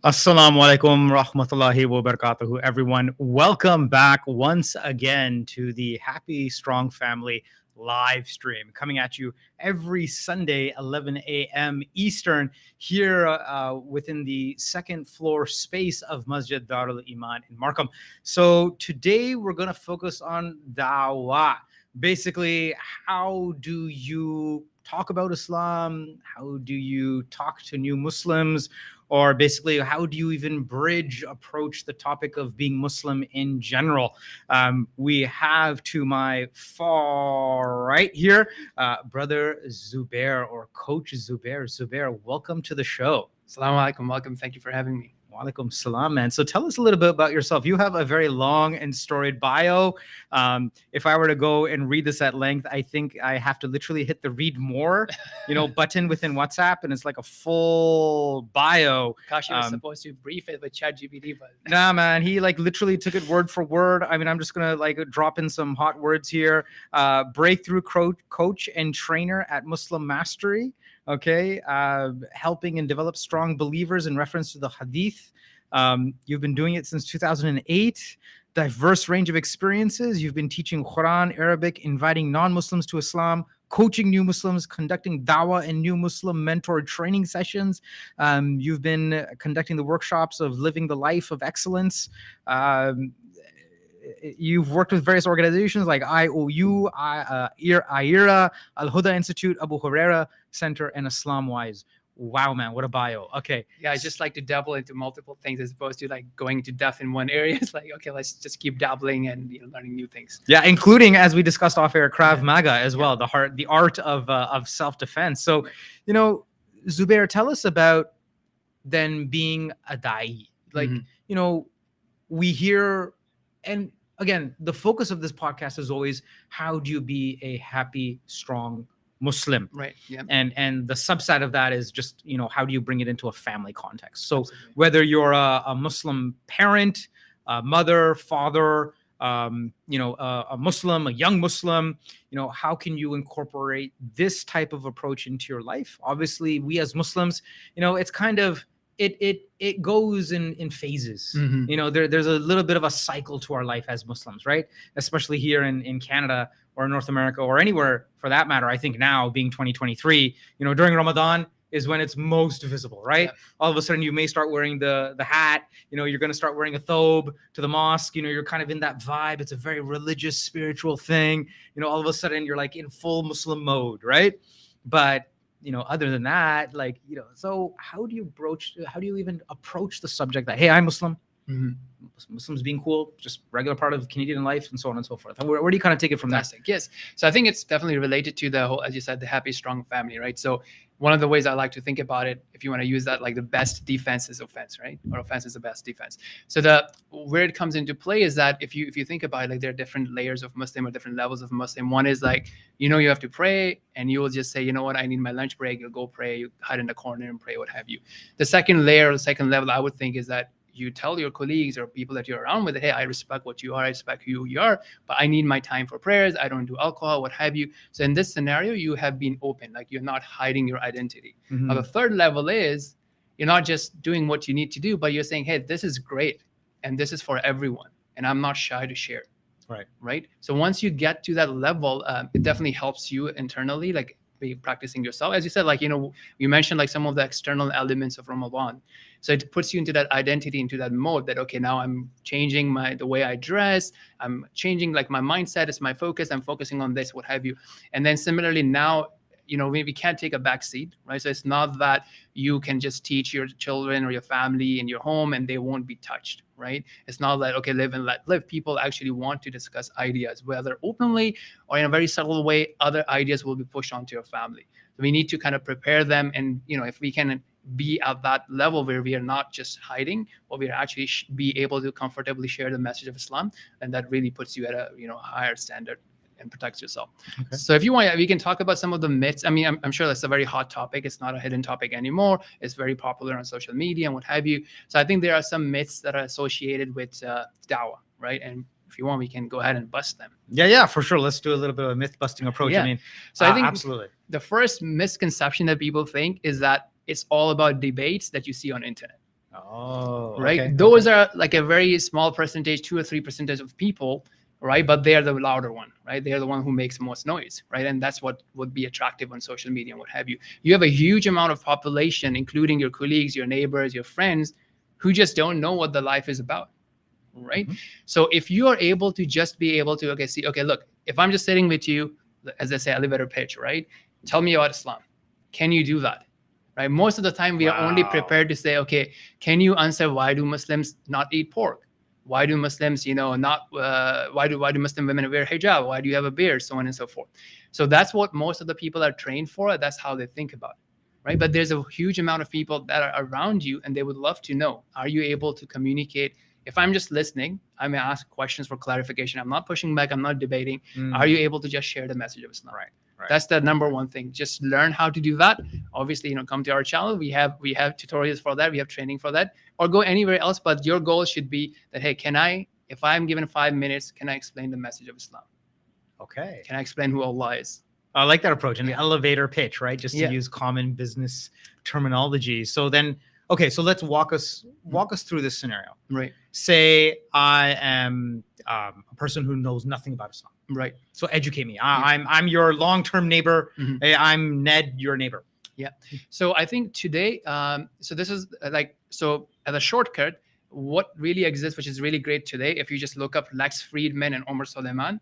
Assalamu alaikum rahmatullahi wa barakatuhu, everyone. Welcome back once again to the Happy Strong Family live stream, coming at you every Sunday, 11 a.m. Eastern, here within the second floor space of Masjid Darul Iman in Markham. So today we're going to focus on dawah. Basically, how do you talk about Islam? How do you talk to new Muslims? Or basically, how do you even approach the topic of being Muslim in general? We have to my far right here, brother Zubair, or Coach Zubair. Zubair, welcome to the show. Assalamu alaikum. Welcome. Thank you for having me. Walaikum salam, man. So tell us a little bit about yourself. You have a very long and storied bio. If I were to go and read this at length, I think I have to literally hit the read more, button within WhatsApp, and it's like a full bio. Gosh, you were supposed to brief it with ChatGPT, but nah, man, he like literally took it word for word. I mean, I'm just gonna like drop in some hot words here. Breakthrough coach and trainer at Muslim Mastery. Okay, helping and develop strong believers in reference to the hadith. You've been doing it since 2008. Diverse range of experiences. You've been teaching Quranic Arabic, inviting non-Muslims to Islam, coaching new Muslims, conducting dawah and new Muslim mentor training sessions. You've been conducting the workshops of living the life of excellence. You've worked with various organizations like IOU, IERA, Alhuda Institute, Huraira Centre, and IslamWise. Wow, man, what a bio. Okay. Yeah, I just like to dabble into multiple things as opposed to like going into depth in one area. It's like, okay, let's just keep dabbling and learning new things. Yeah, including, as we discussed off air, Krav Maga as well, the art of self-defense. So, Zubair, tell us about then being a da'i. Like, we hear, and again, the focus of this podcast is always, how do you be a happy, strong Muslim? Right. Yeah. And the subset of that is just, how do you bring it into a family context? So Absolutely. whether you're a Muslim parent, a mother, father, a Muslim, a young Muslim, how can you incorporate this type of approach into your life? Obviously, we as Muslims, it's kind of, it goes in phases. There's a little bit of a cycle to our life as Muslims, right? Especially here in Canada or North America or anywhere for that matter. I think now, being 2023, during Ramadan is when it's most visible, right? Yeah. All of a sudden you may start wearing the hat, you're going to start wearing a thobe to the mosque, you're kind of in that vibe. It's a very religious, spiritual thing. All of a sudden you're like in full Muslim mode, right? But other than that, so how do you even approach the subject that, hey, I'm Muslim, Muslims being cool, just regular part of Canadian life, and so on and so forth? Where do you kind of take it from Fantastic. Yes. So I think it's definitely related to the whole, as you said, the happy, strong family, right? So one of the ways I like to think about it, if you want to use that, like the best defense is offense, right? Or offense is the best defense. So where it comes into play is that if you think about it, like there are different layers of Muslim or different levels of Muslim. One is like, you have to pray, and you will just say, you know what, I need my lunch break. You'll go pray, you hide in the corner and pray, what have you. The second layer, the second level, I would think, is that you tell your colleagues or people that you're around with, hey, I respect what you are, I respect who you are, but I need my time for prayers. I don't do alcohol, what have you. So in this scenario, you have been open, like you're not hiding your identity. Now, the third level is you're not just doing what you need to do, but you're saying, hey, this is great, and this is for everyone, and I'm not shy to share. Right. So once you get to that level, it definitely helps you internally, like be practicing yourself. As you said, like, you mentioned like some of the external elements of Ramadan. So it puts you into that identity, into that mode that, okay, now I'm changing the way I dress. I'm changing like my mindset is my focus. I'm focusing on this, what have you. And then similarly now, maybe can't take a back seat, right? So it's not that you can just teach your children or your family in your home and they won't be touched, right? It's not like, okay, live and let live. People actually want to discuss ideas, whether openly or in a very subtle way. Other ideas will be pushed onto your family. So we need to kind of prepare them. And, if we can be at that level where we are not just hiding, but we are actually be able to comfortably share the message of Islam, and that really puts you at a, higher standard and protects yourself. Okay. So if you want, we can talk about some of the myths. I mean, I'm sure that's a very hot topic. It's not a hidden topic anymore. It's very popular on social media and what have you. So I think there are some myths that are associated with dawah, right? And if you want, we can go ahead and bust them. Yeah, for sure. Let's do a little bit of a myth busting approach. Yeah. I mean, so I think absolutely. The first misconception that people think is that it's all about debates that you see on internet. Oh, right? okay, Those okay. are like a very small percentage, 2 or 3% of people, right? But they are the louder one, right? They are the one who makes most noise, right? And that's what would be attractive on social media and what have you. You have a huge amount of population, including your colleagues, your neighbors, your friends, who just don't know what the life is about, right? Mhm. So if you are able to just be able to, okay, see, okay, look, if I'm just sitting with you, as I say, elevator pitch, right? Tell me about Islam. Can you do that? Right? Most of the time, we are only Wow. prepared to say, okay, can you answer why do Muslims not eat pork? Why do Muslims, not why do Muslim women wear hijab? Why do you have a beard? So on and so forth. So that's what most of the people are trained for. That's how they think about it, right? But there's a huge amount of people that are around you, and they would love to know: are you able to communicate? If I'm just listening, I may ask questions for clarification. I'm not pushing back. I'm not debating. Are you able to just share the message of Islam? Right. Right. That's the number one thing. Just learn how to do that. Obviously, come to our channel. We have tutorials for that. We have training for that. Or go anywhere else. But your goal should be that, hey, if I'm given 5 minutes, can I explain the message of Islam? Okay. Can I explain who Allah is? I like that approach, an elevator pitch, right? Just to Yeah. use common business terminology. So then, okay, so let's walk us through this scenario. Right. Say I am a person who knows nothing about Islam. Right. So educate me. I'm your long-term neighbor. Mhm. Hey, I'm Ned, your neighbor. Yeah. So I think today, so this is so as a shortcut, what really exists, which is really great today, if you just look up Lex Friedman and Omar Suleiman,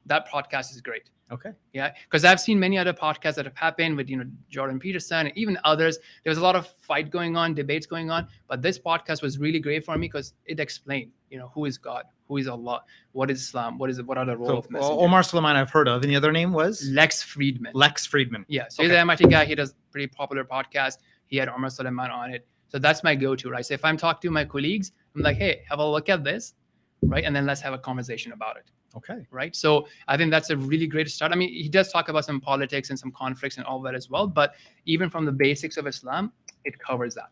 that podcast is great. Okay. Yeah, because I've seen many other podcasts that have happened with Jordan Peterson and even others. There was a lot of fight going on, debates going on, but this podcast was really great for me because it explained, who is God, who is Allah, what is Islam, what are the role So of messenger. Omar Suleiman I've heard of, and the other name was Lex Friedman. Lex Friedman. Yeah, so he's an MIT guy. He does pretty popular podcast. He had Omar Suleiman on it, so that's my go-to, right? So if I'm talking to my colleagues, I'm like, hey, have a look at this, right, and then let's have a conversation about it. Okay. Right. So I think that's a really great start. I mean, he does talk about some politics and some conflicts and all that as well. But even from the basics of Islam, it covers that.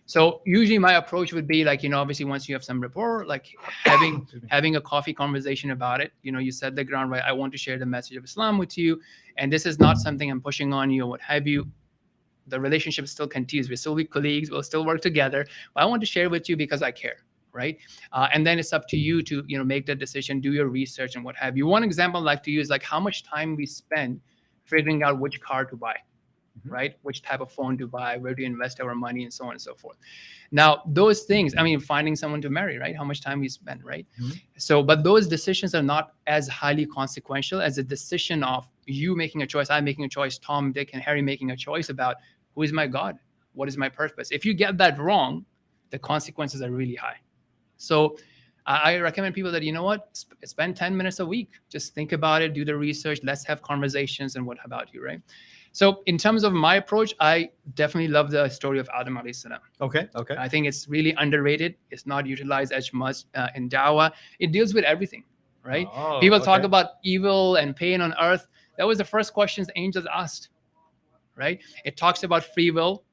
So usually my approach would be like, obviously once you have some rapport, like having a coffee conversation about it, you set the ground, right? I want to share the message of Islam with you. And this is not something I'm pushing on you or what have you. The relationship still continues. We'll still be colleagues. We'll still work together. But I want to share with you because I care. Right. And then it's up to you to, make that decision, do your research and what have you. One example I like to use, like how much time we spend figuring out which car to buy, right? Which type of phone to buy, where to invest our money, and so on and so forth. Now, those things, I mean, finding someone to marry, right? How much time we spend, right? So, but those decisions are not as highly consequential as a decision of you making a choice, I'm making a choice, Tom, Dick, and Harry making a choice about who is my God? What is my purpose? If you get that wrong, the consequences are really high. So I recommend people that, spend 10 minutes a week. Just think about it, do the research, let's have conversations, and what about you, right? So in terms of my approach, I definitely love the story of Adam alayhi salam. Okay. I think it's really underrated. It's not utilized as much in Dawah. It deals with everything, right? People talk about evil and pain on earth. That was the first questions the angels asked, right? It talks about free will,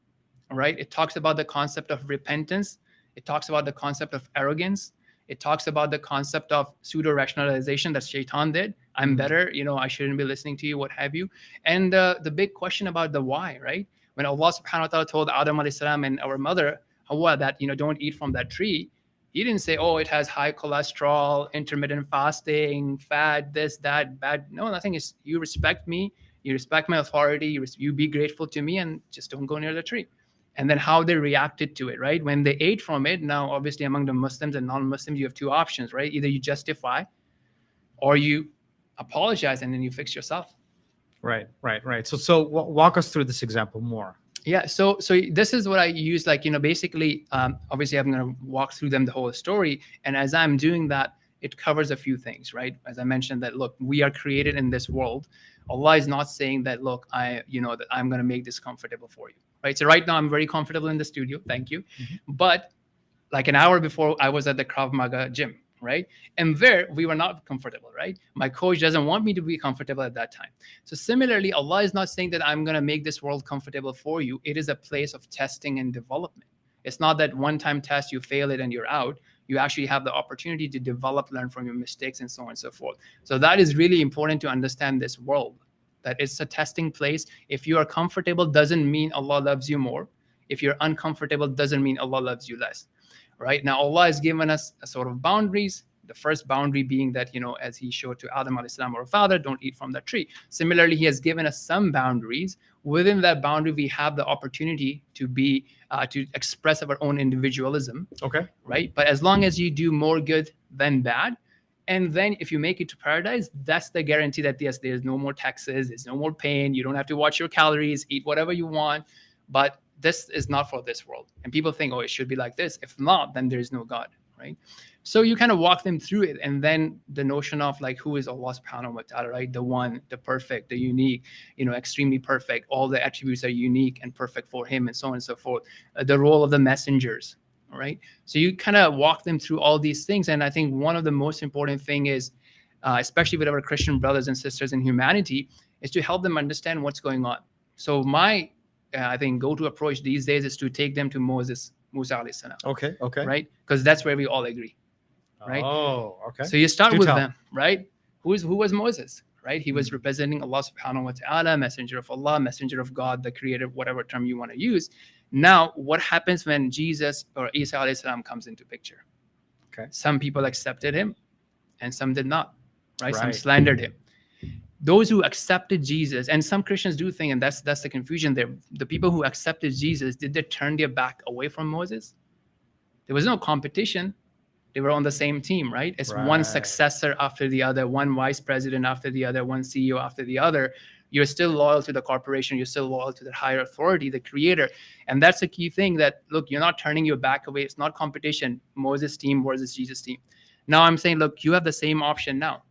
right? It talks about the concept of repentance. It talks about the concept of arrogance. It talks about the concept of pseudo-rationalization that Shaitan did. I'm better, I shouldn't be listening to you, what have you. And the big question about the why, right? When Allah subhanahu wa ta'ala told Adam alayhi salam and our mother, Hawa, that, don't eat from that tree, he didn't say, oh, it has high cholesterol, intermittent fasting, fat, this, that, bad. No, nothing. Is you respect me, you respect my authority, you be grateful to me, and just don't go near the tree. And then how they reacted to it, right? When they ate from it, now obviously among the Muslims and non-Muslims, you have two options, right? Either you justify or you apologize and then you fix yourself. Right. So walk us through this example more. Yeah, so this is what I use, like, basically, obviously I'm going to walk through them the whole story. And as I'm doing that, it covers a few things, right? As I mentioned that, look, we are created in this world. Allah is not saying that, look, that I'm going to make this comfortable for you, right? So right now I'm very comfortable in the studio. Thank you. But like an hour before I was at the Krav Maga gym, right? And there we were not comfortable, right? My coach doesn't want me to be comfortable at that time. So similarly, Allah is not saying that I'm going to make this world comfortable for you. It is a place of testing and development. It's not that one-time test, you fail it and you're out. You actually have the opportunity to develop, learn from your mistakes, and so on and so forth. So that is really important to understand this world, that it's a testing place. If you are comfortable, doesn't mean Allah loves you more. If you're uncomfortable, doesn't mean Allah loves you less, right? Now, Allah has given us a sort of boundaries. The first boundary being that, as he showed to Adam alayhi salam, our father, don't eat from that tree. Similarly, he has given us some boundaries. Within that boundary, we have the opportunity to be, to express our own individualism. Okay. Right? But as long as you do more good than bad, and then if you make it to paradise, that's the guarantee that, yes, there's no more taxes, there's no more pain, you don't have to watch your calories, eat whatever you want. But this is not for this world. And people think, oh, it should be like this. If not, then there's no God, right? So you kind of walk them through it. And then the notion of like, who is Allah subhanahu wa ta'ala, right? The one, the perfect, the unique, extremely perfect. All the attributes are unique and perfect for him, and so on and so forth. The role of the messengers, right? So you kind of walk them through all these things. And I think one of the most important thing is, especially with our Christian brothers and sisters in humanity, is to help them understand what's going on. So my, I think, go-to approach these days is to take them to Musa alayhi salam. Okay. Right? Because that's where we all agree. Right? Oh, okay. So you start Do with tell. them, right? Who was Moses, right? He was representing Allah subhanahu wa ta'ala, messenger of Allah, messenger of God, the creator, whatever term you want to use. Now, what happens when Jesus or Isa alayhi salam comes into picture? Okay. Some people accepted him and some did not, right? Some Right. slandered him. Those who accepted Jesus, and some Christians do think, and that's the confusion there. The people who accepted Jesus, did they turn their back away from Moses? There was no competition. They were on the same team, right? It's one Right. successor after the other, one vice president after the other, one CEO after the other. You're still loyal to the corporation. You're still loyal to the higher authority, the creator. And that's a key thing that, look, you're not turning your back away. It's not competition. Moses team versus Jesus team. Now I'm saying, look, you have the same option now,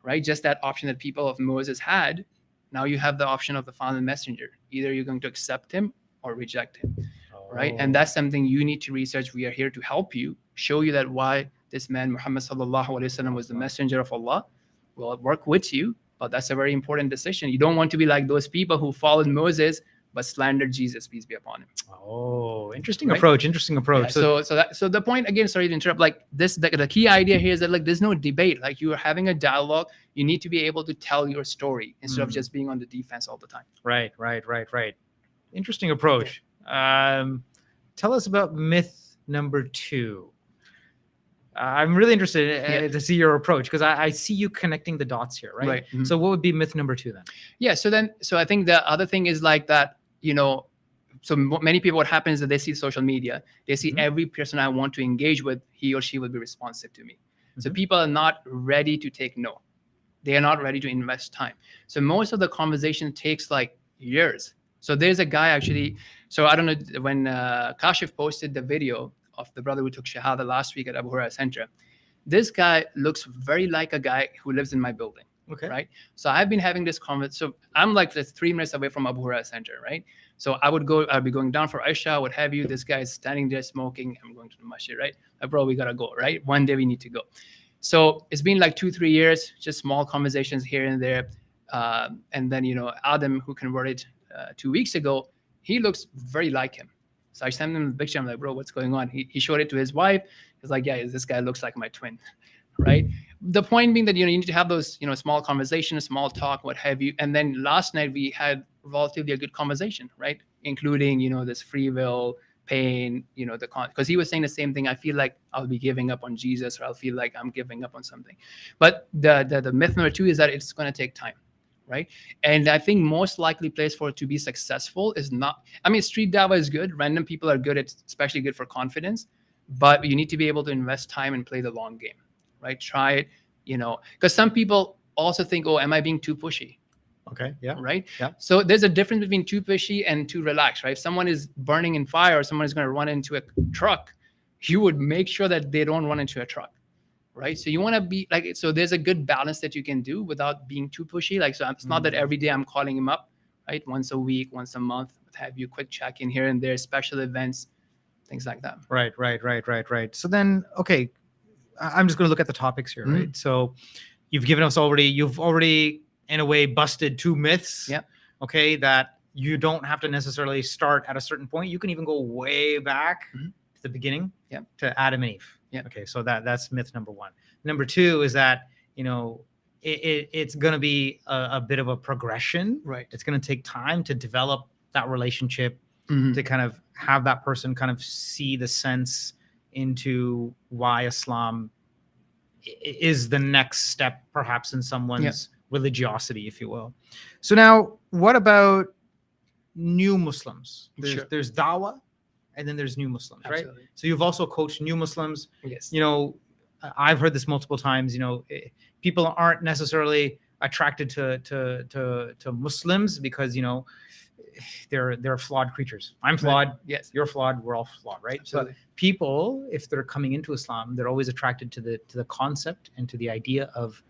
right? Just that option that people of Moses had. Now you have the option of the final messenger. Either you're going to accept him or reject him. Right? And that's something you need to research. We are here to help you, show you that why this man, Muhammad sallallahu alaihi wasallam, was the messenger of Allah. We'll work with you, but that's a very important decision. You don't want to be like those people who followed Moses but slandered Jesus, peace be upon him. Oh, interesting Right? approach. Interesting approach. Yeah, so the point, again, sorry to interrupt, like this, the key idea here is that, like, there's no debate. Like, you are having a dialogue. You need to be able to tell your story instead of just being on the defense all the time. Right. Interesting approach. Tell us about myth number 2. I'm really interested to see your approach, because I see you connecting the dots here, right? Right. Mhm. So what would be myth number 2 then? Yeah. So I think the other thing is like that, so many people, what happens is that they see social media, they see every person I want to engage with, he or she will be responsive to me. So people are not ready to take no. They are not ready to invest time. So most of the conversation takes like years. So there's a guy actually, so I don't know, when Kashif posted the video of the brother who took Shahada last week at Huraira Centre, this guy looks very like a guy who lives in my building. Okay. Right. So I've been having this conversation. So I'm like just 3 minutes away from Huraira Centre, right? So I'll be going down for Aisha, what have you. This guy is standing there smoking. I'm going to the masjid, right? Like, bro, we got to go, right? One day we need to go. So it's been like 2-3 years, just small conversations here and there. And then, Adam, who converted 2 weeks ago, he looks very like him. So I sent him the picture. I'm like, bro, what's going on? He showed it to his wife. He's like, yeah, this guy looks like my twin, right? The point being that, you need to have those, small conversations, small talk, what have you. And then last night we had relatively a good conversation, right? Including, this free will, pain, because he was saying the same thing. I feel like I'll be giving up on Jesus, or I'll feel like I'm giving up on something. But the myth number 2 is that it's going to take time. Right. And I think most likely place for it to be successful is not, street dawah is good. Random people are good. It's especially good for confidence, but you need to be able to invest time and play the long game, right? Try it, because some people also think, oh, am I being too pushy? Okay. Yeah. Right. Yeah. So there's a difference between too pushy and too relaxed, right? If someone is burning in fire, or someone is going to run into a truck, you would make sure that they don't run into a truck. Right. So you want to be like, so there's a good balance that you can do without being too pushy. Like, so it's not that every day I'm calling him up, right? Once a week, once a month, have you quick check in here and there, special events, things like that. Right. So then, okay, I'm just going to look at the topics here, right? So you've already in a way busted 2 myths. Yeah. Okay. That you don't have to necessarily start at a certain point. You can even go way back to the beginning, to Adam and Eve. Yeah. Okay. So that's myth number 1. Number 2 is that, it's going to be a bit of a progression. Right. It's going to take time to develop that relationship. Mhm. to kind of have that person kind of see the sense into why Islam is the next step, perhaps in someone's religiosity, if you will. So now, what about new Muslims? Sure. There's Dawah, and then there's new Muslims, right? Absolutely. So you've also coached new Muslims. Yes. You know, I've heard this multiple times. You know, people aren't necessarily attracted to Muslims because, you know, they're flawed creatures. I'm flawed. Right. Yes. You're flawed. We're all flawed, right? Absolutely. But people, if they're coming into Islam, they're always attracted to the concept and to the idea of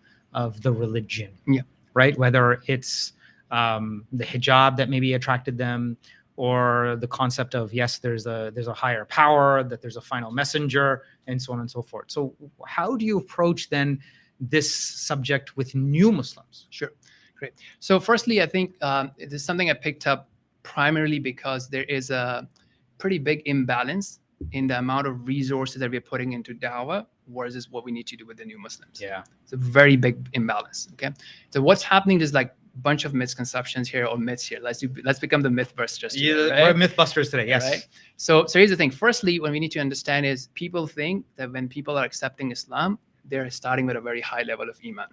the religion. Yeah. Right. Whether it's the hijab that maybe attracted them, or the concept of, yes, there's a higher power, that there's a final messenger, and so on and so forth. So how do you approach then this subject with new Muslims? Sure. Great. So firstly, I think it is something I picked up primarily because there is a pretty big imbalance in the amount of resources that we're putting into dawah versus what we need to do with the new Muslims. Yeah. It's a very big imbalance. Okay. So what's happening is like a bunch of misconceptions here or myths here. Let's become the myth busters. Yeah, right? we're mythbusters today. Yes. Right? So here's the thing. Firstly, what we need to understand is people think that when people are accepting Islam, they're starting with a very high level of iman.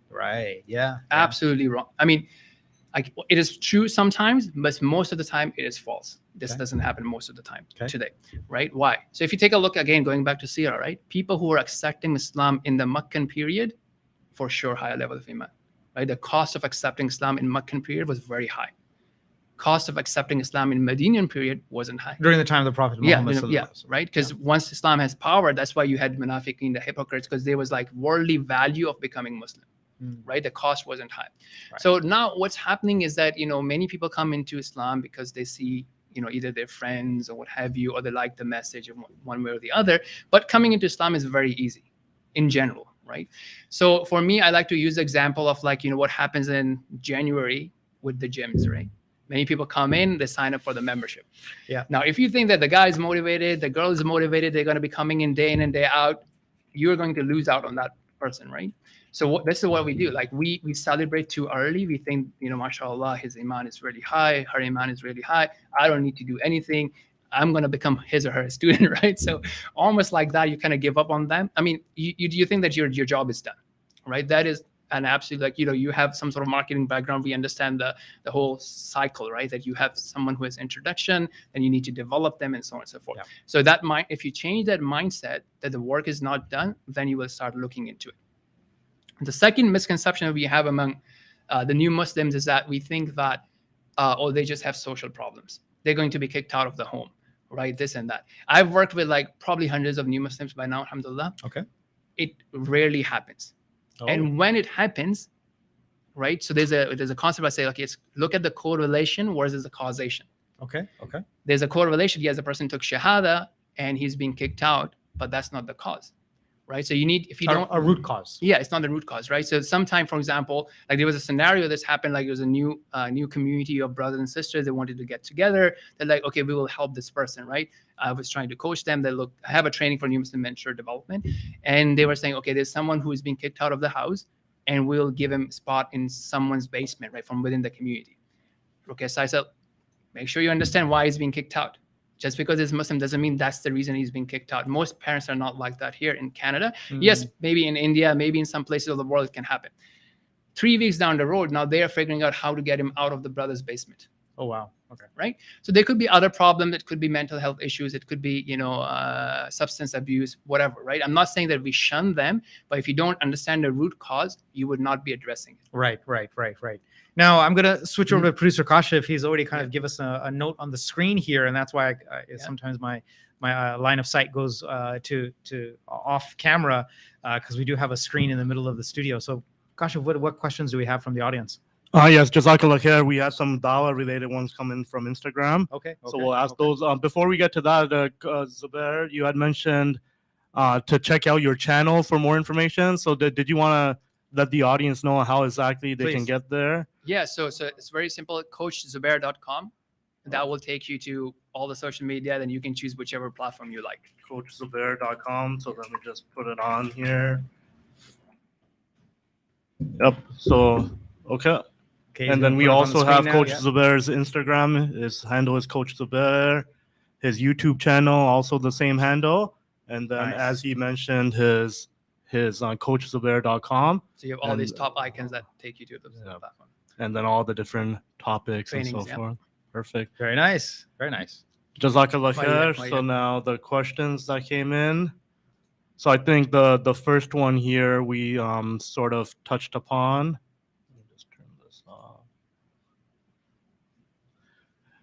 Right. Yeah. Absolutely wrong. I mean, like, it is true sometimes, but most of the time it is false. This doesn't happen most of the time today, right? Why? So if you take a look again, going back to Sirah, right? People who are accepting Islam in the Meccan period, for sure, higher level of iman, right? The cost of accepting Islam in Meccan period was very high. Cost of accepting Islam in Medinian period wasn't high. During the time of the Prophet Muhammad. Yeah, right? Because once Islam has power, that's why you had munafiqeen, the hypocrites, because there was like worldly value of becoming Muslim. Right, the cost wasn't high. Right. So now what's happening is that, you know, many people come into Islam because they see, you know, either their friends or what have you, or they like the message of one way or the other. But coming into Islam is very easy in general, right? So for me, I like to use the example of, like, you know, what happens in January with the gyms, right? Many people come in, they sign up for the membership. Yeah. Now, if you think that the guy is motivated, the girl is motivated, they're going to be coming in and day out, you're going to lose out on that person, right? So this is what we do. Like, we celebrate too early. We think, you know, mashallah, his iman is really high, her iman is really high. I don't need to do anything. I'm going to become his or her student, right? So almost like that, you kind of give up on them. I mean, you think that your job is done, right? That is an absolute, like, you know, you have some sort of marketing background. We understand the whole cycle, right? That you have someone who has introduction, and you need to develop them, and so on and so forth. Yeah. So that if you change that mindset that the work is not done, then you will start looking into it. The second misconception that we have among the new Muslims is that we think that, they just have social problems. They're going to be kicked out of the home, right? This and that. I've worked with like probably hundreds of new Muslims by now, alhamdulillah. Okay. It rarely happens. Oh. And when it happens, right? So there's a concept I say, okay, look at the correlation versus the causation. Okay. There's a correlation. Yes, the person took shahada and he's being kicked out, but that's not the cause. Right. So you need, if you don't, a root cause. Yeah, it's not the root cause, right? So sometime, for example, like there was a scenario that's happened, like there was a new community of brothers and sisters. They wanted to get together. They're like, okay, we will help this person, right? I was trying to coach them. I have a training for new Muslim mentor development. And they were saying, okay, there's someone who is being kicked out of the house, and we'll give him a spot in someone's basement, right, from within the community. Okay, so I said, make sure you understand why he's being kicked out. Just because he's Muslim doesn't mean that's the reason he's being kicked out. Most parents are not like that here in Canada. Yes, maybe in India, maybe in some places of the world it can happen. 3 weeks down the road, now they are figuring out how to get him out of the brother's basement. Oh, wow. Okay. Right? So there could be other problems. It could be mental health issues. It could be, substance abuse, whatever, right? I'm not saying that we shun them, but if you don't understand the root cause, you would not be addressing it. Right. Now, I'm going to switch over to producer Kashif. He's already kind of give us a note on the screen here, and that's why sometimes my line of sight goes to off camera because we do have a screen in the middle of the studio. So, Kashif, what questions do we have from the audience? Yes, Jazakallah khair. We had some dawah related ones come in from Instagram. Okay. So we'll ask those. Before we get to that, Zubair, you had mentioned to check out your channel for more information. So did you want to let the audience know how exactly they can get there? Yeah, so it's very simple. CoachZubair.com. That will take you to all the social media. Then you can choose whichever platform you like. CoachZubair.com. So let me just put it on here. Yep. So, okay. Okay, And he's then gonna we put it up on the also have screen now, Coach yeah. Zubair's Instagram. His handle is Coach Zubair. His YouTube channel also the same handle. And then Nice. as he mentioned, his on CoachZubair.com. So you have all And- these top icons that take you to the Yeah. platform. And then all the different topics Trainings, and so yeah. forth. Perfect. Very nice. Very nice. Jazakallah Maria, khair. So now the questions that came in. So I think the first one here we sort of touched upon. Let me just turn this off.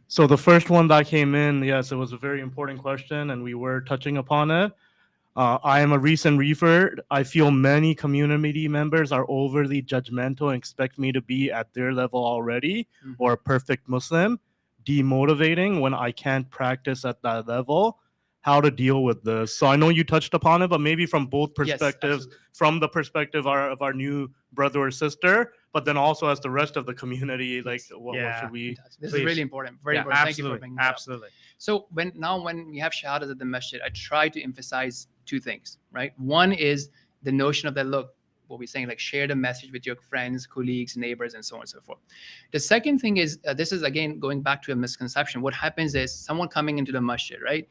So the first one that came in, yes, it was a very important question, and we were touching upon it. I am a recent revert. I feel many community members are overly judgmental and expect me to be at their level already or a perfect Muslim, demotivating when I can't practice at that level. How to deal with this? So I know you touched upon it, but maybe from both Yes, perspectives, absolutely. from the perspective of our new brother or sister, but then also as the rest of the community, like what Yeah. should we? This Please. is really important. Very Yeah, important. Thank you for absolutely. bringing that up. Absolutely. So when we have shahadas at the masjid, I try to emphasize two things, right? One is the notion of that, look, what we're saying, like share the message with your friends, colleagues, neighbors, and so on and so forth. The second thing is, this is again going back to a misconception. What happens is someone coming into the masjid, right?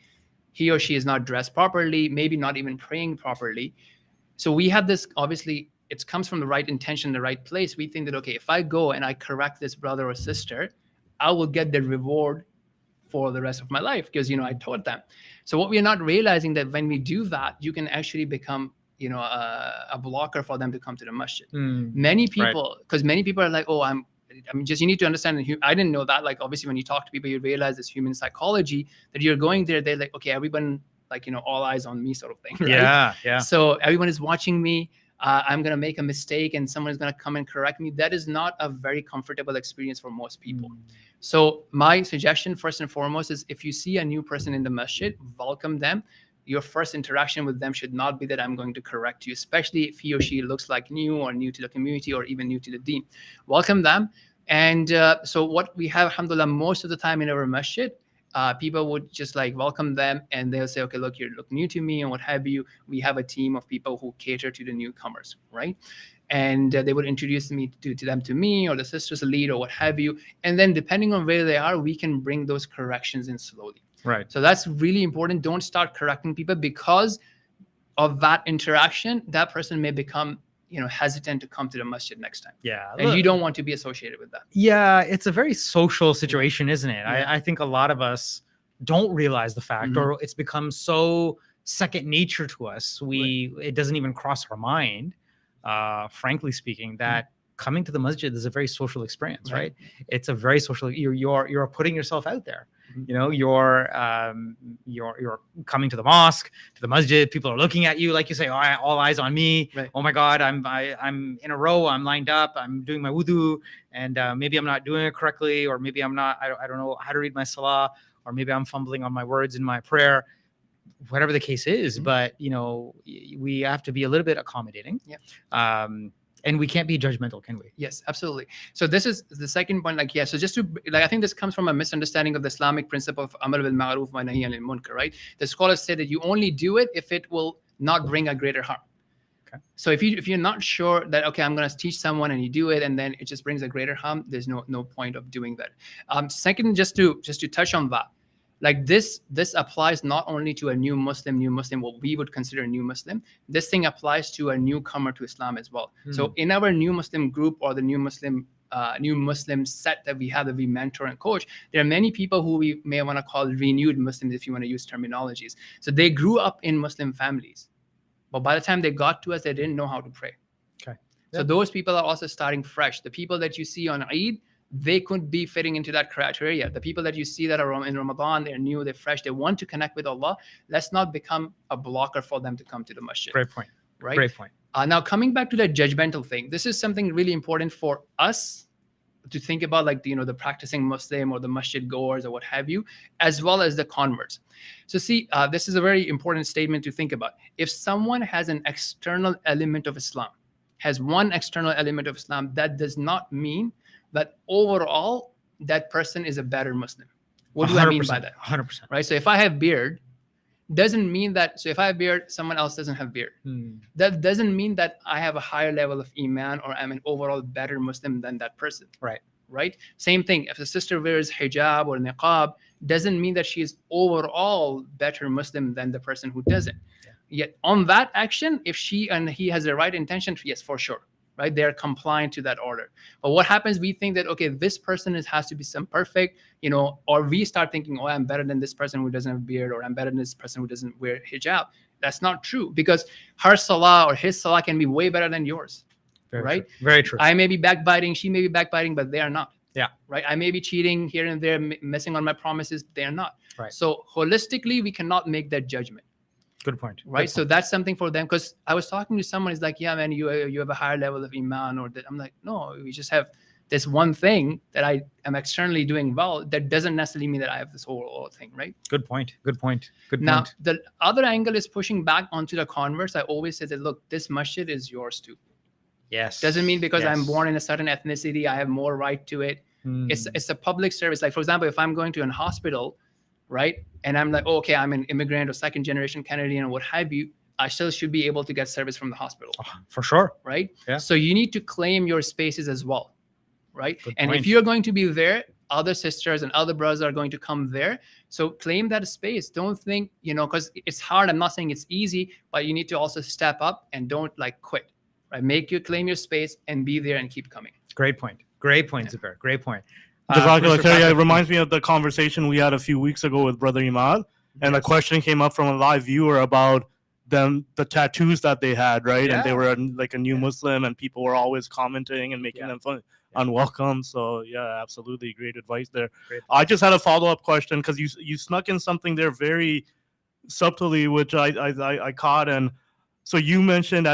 He or she is not dressed properly, maybe not even praying properly. So we have this, obviously, it comes from the right intention, the right place. We think that, okay, if I go and I correct this brother or sister, I will get the reward for the rest of my life because, I taught them. So what we are not realizing that when we do that, you can actually become, a blocker for them to come to the masjid. Many people, because many people are like, oh, you need to understand, I didn't know that. Like, obviously, when you talk to people, you realize this human psychology that you're going there, they're like, okay, everyone, like, all eyes on me sort of thing. Right? Yeah. Yeah. So everyone is watching me. I'm going to make a mistake and someone is going to come and correct me. That is not a very comfortable experience for most people. So my suggestion, first and foremost, is if you see a new person in the masjid, welcome them. Your first interaction with them should not be that I'm going to correct you, especially if he or she looks like new or new to the community or even new to the deen. Welcome them. And so what we have, alhamdulillah, most of the time in our masjid, people would just like welcome them and they'll say, okay, look, you look new to me and what have you. We have a team of people who cater to the newcomers, right? And they would introduce me to me or the sisters lead or what have you. And then depending on where they are, we can bring those corrections in slowly. Right. So that's really important. Don't start correcting people because of that interaction. That person may become, hesitant to come to the masjid next time. Yeah. And you don't want to be associated with that. Yeah, it's a very social situation, isn't it? Yeah. I think a lot of us don't realize the fact, or it's become so second nature to us. It doesn't even cross our mind, frankly speaking, that coming to the masjid is a very social experience, right? It's a very social. You're putting yourself out there. You're coming to the mosque, to the masjid. People are looking at you, like you say, all eyes on me. Right. Oh my God, I'm in a row. I'm lined up. I'm doing my wudu, and maybe I'm not doing it correctly, or maybe I'm not. I don't know how to read my salah, or maybe I'm fumbling on my words in my prayer. Whatever the case is, but we have to be a little bit accommodating. Yeah. And we can't be judgmental, can we? Yes, absolutely. So this is the second point. So just to I think this comes from a misunderstanding of the Islamic principle of Amr bil Ma'ruf wa Nahy anil Munkar, right? The scholars say that you only do it if it will not bring a greater harm. Okay. So if you're not sure that, okay, I'm going to teach someone and you do it and then it just brings a greater harm, there's no point of doing that. Second, just to touch on that, like this applies not only to a new Muslim, what we would consider a new Muslim. This thing applies to a newcomer to Islam as well. So in our new Muslim group or the new Muslim set that we have, that we mentor and coach, there are many people who we may want to call renewed Muslims, if you want to use terminologies. So they grew up in Muslim families, but by the time they got to us, they didn't know how to pray. Okay. So those people are also starting fresh. The people that you see on Eid, they could be fitting into that criteria. The people that you see that are in Ramadan, they're new, they're fresh, they want to connect with Allah. Let's not become a blocker for them to come to the masjid. Great point. Right? Great point. Now, coming back to that judgmental thing, this is something really important for us to think about, like, the practicing Muslim or the masjid goers or what have you, as well as the converts. So see, this is a very important statement to think about. If someone has an external element of Islam, has one external element of Islam, that does not mean that overall that person is a better Muslim. What do I mean by that? 100%. Right? So if I have beard, doesn't mean that, so if I have beard, someone else doesn't have beard. That doesn't mean that I have a higher level of iman or I'm an overall better Muslim than that person. Right? Same thing. If the sister wears hijab or niqab, doesn't mean that she is overall better Muslim than the person who doesn't. Yet on that action, if she and he has the right intention, yes, for sure. Right? They're compliant to that order. But what happens, we think that, okay, this person has to be some perfect, or we start thinking, oh, I'm better than this person who doesn't have a beard, or I'm better than this person who doesn't wear hijab. That's not true, because her salah or his salah can be way better than yours. Right? True. Very true. I may be backbiting, she may be backbiting, but they are not. Yeah. Right? I may be cheating here and there, messing on my promises, they are not. Right. So holistically, we cannot make that judgment. Good point. Right. Good So point. that's something for them, because I was talking to someone, he's like, yeah, man, you have a higher level of iman, or that. I'm like, no, we just have this one thing that I am externally doing well. That doesn't necessarily mean that I have this whole thing. Right. Good point. Good point. Good Now, point. the other angle is pushing back onto the converts. I always say that, look, this masjid is yours too. Yes. Doesn't mean because I'm Yes. born in a certain ethnicity, I have more right to it. It's a public service. Like, for example, if I'm going to a hospital, right, and I'm like, oh, okay, I'm an immigrant or second generation Canadian or what have you, I still should be able to get service from the hospital. For sure. Right? Yeah. So you need to claim your spaces as well. Right? Good And point. if you're going to be there, other sisters and other brothers are going to come there. So claim that space. Don't think, because it's hard. I'm not saying it's easy, but you need to also step up and don't quit. Right? Claim your space and be there and keep coming. Great point. Great point, Zubair. Great point. Jazakallah Mr. khair. Yeah, Fatah. it reminds me of the conversation we had a few weeks ago with Brother Imad, and a question came up from a live viewer about the tattoos that they had, right? And they Yeah. were like a new Muslim, and people were always commenting and making them fun, unwelcome. So yeah, absolutely great advice there. Great. I just had a follow-up question, because you snuck in something there very subtly, which I caught. And so you mentioned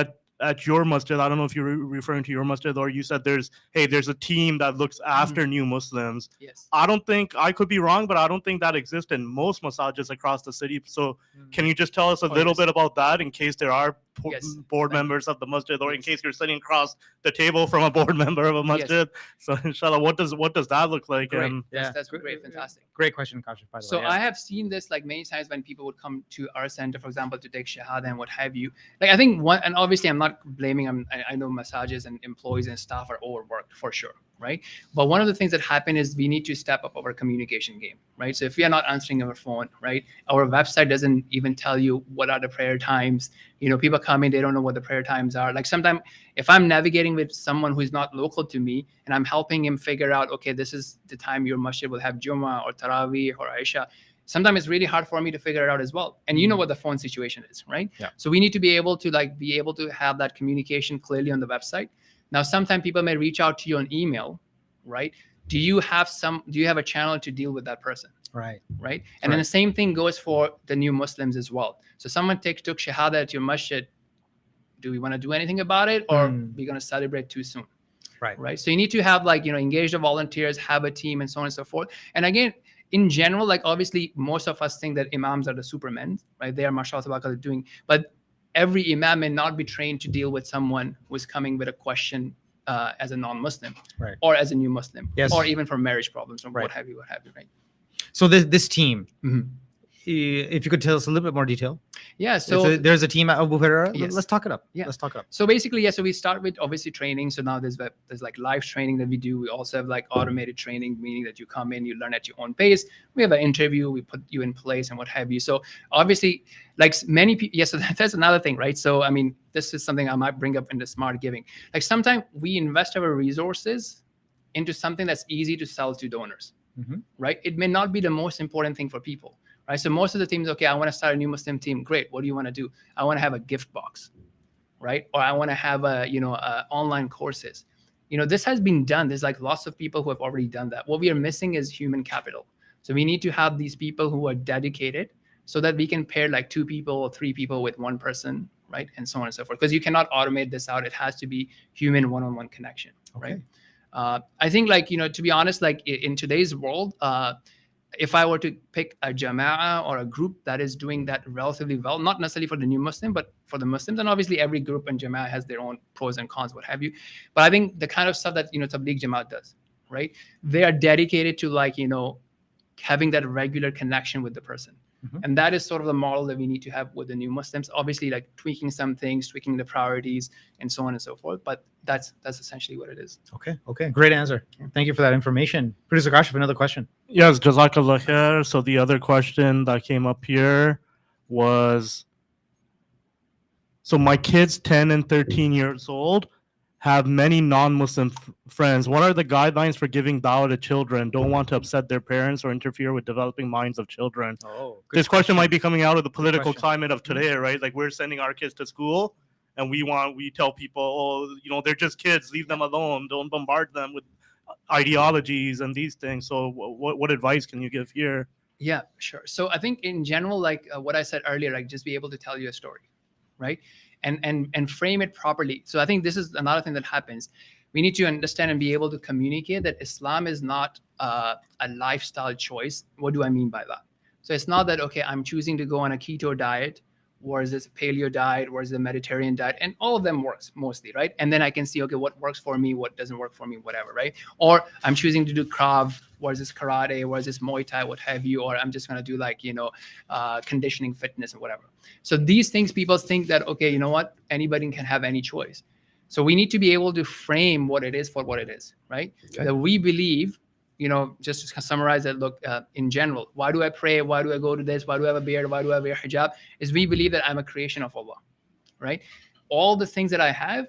at your masjid, I don't know if you're referring to your masjid, or you said there's a team that looks after new Muslims. Yes. I don't think, I could be wrong, but I don't think that exists in most masajids across the city. So can you just tell us a little yes. bit about that, in case there are Yes. board members of the masjid, or in case you're sitting across the table from a board member of a masjid? So inshallah, what does that look like? Great. And That's great. Fantastic. Great question, Kashif, by the So way. I have seen this many times when people would come to our center, for example, to take shahada and what have you. I think one, and obviously I'm not blaming, I know massages and employees and staff are overworked for sure, right? But one of the things that happen is we need to step up our communication game, right? So if we are not answering our phone, right, our website doesn't even tell you what are the prayer times. People come in, they don't know what the prayer times are. Sometimes if I'm navigating with someone who's not local to me and I'm helping him figure out, okay, this is the time your masjid will have Jummah or Taraweeh or Aisha, sometimes it's really hard for me to figure it out as well. And you know what the phone situation is, right? Yeah. So we need to be able to have that communication clearly on the website. Now, sometimes people may reach out to you on email, right? Do you have a channel to deal with that person? Right. Right. And then the same thing goes for the new Muslims as well. So someone took shahada at your masjid. Do we want to do anything about it, or we're going to celebrate too soon? Right. Right. So you need to have engage the volunteers, have a team, and so on and so forth. And again, in general, obviously most of us think that imams are the supermen, right? They are mashallah doing, but every imam may not be trained to deal with someone who's coming with a question as a non-Muslim, Right. or as a new Muslim, Yes. or even for marriage problems or Right. what have you, right? So this team, Mhm. if you could tell us a little bit more detail. Yeah. So There's a team at Abu Huraira. Yes. Let's talk it up. Yeah. Let's talk it up. So basically, yeah. So we start with obviously training. So now there's live training that we do. We also have automated training, meaning that you come in, you learn at your own pace. We have an interview, we put you in place and what have you. So obviously, many people, yes. So that's another thing, right? So I mean, this is something I might bring up in the smart giving. Sometimes we invest our resources into something that's easy to sell to donors, right? It may not be the most important thing for people. Right. So most of the teams, okay, I want to start a new Muslim team. Great. What do you want to do? I want to have a gift box, right? Or I want to have online courses. This has been done. There's lots of people who have already done that. What we are missing is human capital. So we need to have these people who are dedicated, so that we can pair 2 people or 3 people with 1 person, right? And so on and so forth. Because you cannot automate this out. It has to be human one-on-one connection, right? I think to be honest, in today's world, if I were to pick a jama'ah or a group that is doing that relatively well, not necessarily for the new Muslim, but for the Muslims, and obviously every group and jama'ah has their own pros and cons, what have you. But I think the kind of stuff that, Tabligh Jamaat does, right? They are dedicated to having that regular connection with the person. And that is sort of the model that we need to have with the new Muslims. Obviously, like tweaking some things, tweaking the priorities, and so on and so forth. But that's essentially what it is. Okay. Great answer. Thank you for that information. Producer Kashif, another question. Yes, Jazakallah khair. So the other question that came up here was, so my kids 10 and 13 years old have many non-Muslim friends. What are the guidelines for giving dawah to children? Don't want to upset their parents or interfere with developing minds of children. This question might be coming out of the political climate of today, right? Like we're sending our kids to school and we tell people, oh, you know, they're just kids, leave them alone. Don't bombard them with ideologies and these things. So what advice can you give here? Yeah, sure. So I think in general, like what I said earlier, like just be able to tell you a story, right? And frame it properly. So I think this is another thing that happens. We need to understand and be able to communicate that Islam is not a lifestyle choice. What do I mean by that? So it's not that, okay, I'm choosing to go on a keto diet, or is this a paleo diet, or is it a Mediterranean diet? And all of them works mostly, right? And then I can see, okay, what works for me, what doesn't work for me, whatever, right? Or I'm choosing to do Krav, or is this karate, or is this Muay Thai, what have you, or I'm just going to do like, conditioning, fitness, and whatever. So these things, people think that, okay, you know what, anybody can have any choice. So we need to be able to frame what it is for what it is, right? Okay. That we believe, just to summarize that, look, in general, why do I pray? Why do I go to this? Why do I have a beard? Why do I wear hijab? Is we believe that I'm a creation of Allah, right? All the things that I have,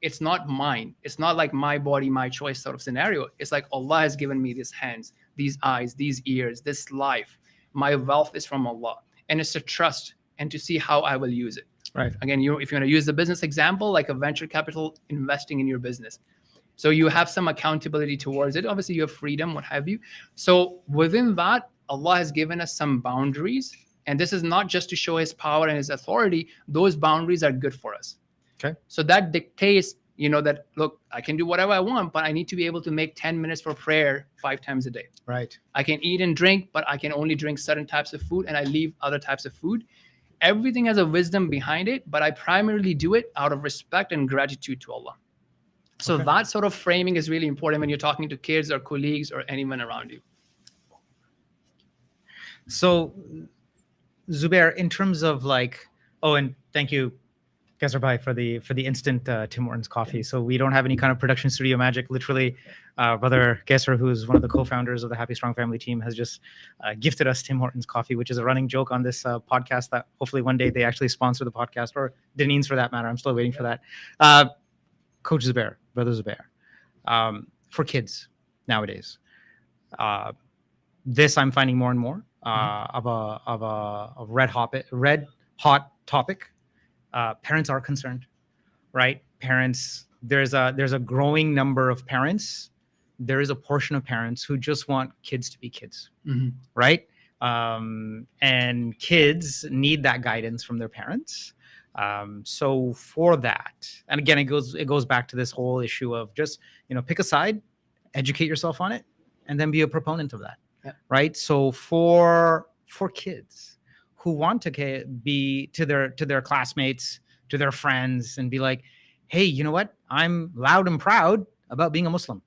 it's not mine. It's not like my body, my choice sort of scenario. It's like Allah has given me these hands, these eyes, these ears, this life. My wealth is from Allah. And it's to trust and to see how I will use it. Right. Again, if you want to use the business example, like a venture capital investing in your business. So you have some accountability towards it. Obviously, you have freedom, what have you. So within that, Allah has given us some boundaries. And this is not just to show his power and his authority. Those boundaries are good for us. Okay. So that dictates, that, look, I can do whatever I want, but I need to be able to make 10 minutes for prayer 5 times a day. Right. I can eat and drink, but I can only drink certain types of food and I leave other types of food. Everything has a wisdom behind it, but I primarily do it out of respect and gratitude to Allah. So that sort of framing is really important when you're talking to kids or colleagues or anyone around you. So, Zubair, in terms of like, and thank you, Kesar Bhai, for the instant Tim Hortons coffee. So we don't have any kind of production studio magic. Literally, brother Kesar, who is one of the co-founders of the Happy Strong Family team, has just gifted us Tim Hortons coffee, which is a running joke on this podcast that hopefully one day they actually sponsor the podcast, or Deneen's for that matter. I'm still waiting for that. Coach Zubair, brother Zubair, for kids nowadays, this I'm finding more and more of a red hot topic. Parents are concerned, right? Parents, there's a growing number of parents. There is a portion of parents who just want kids to be kids, right? And kids need that guidance from their parents. So for that, and again, it goes back to this whole issue of just, pick a side, educate yourself on it, and then be a proponent of that, right? So for kids who want to be to their classmates, to their friends, and be like, hey, you know what? I'm loud and proud about being a Muslim.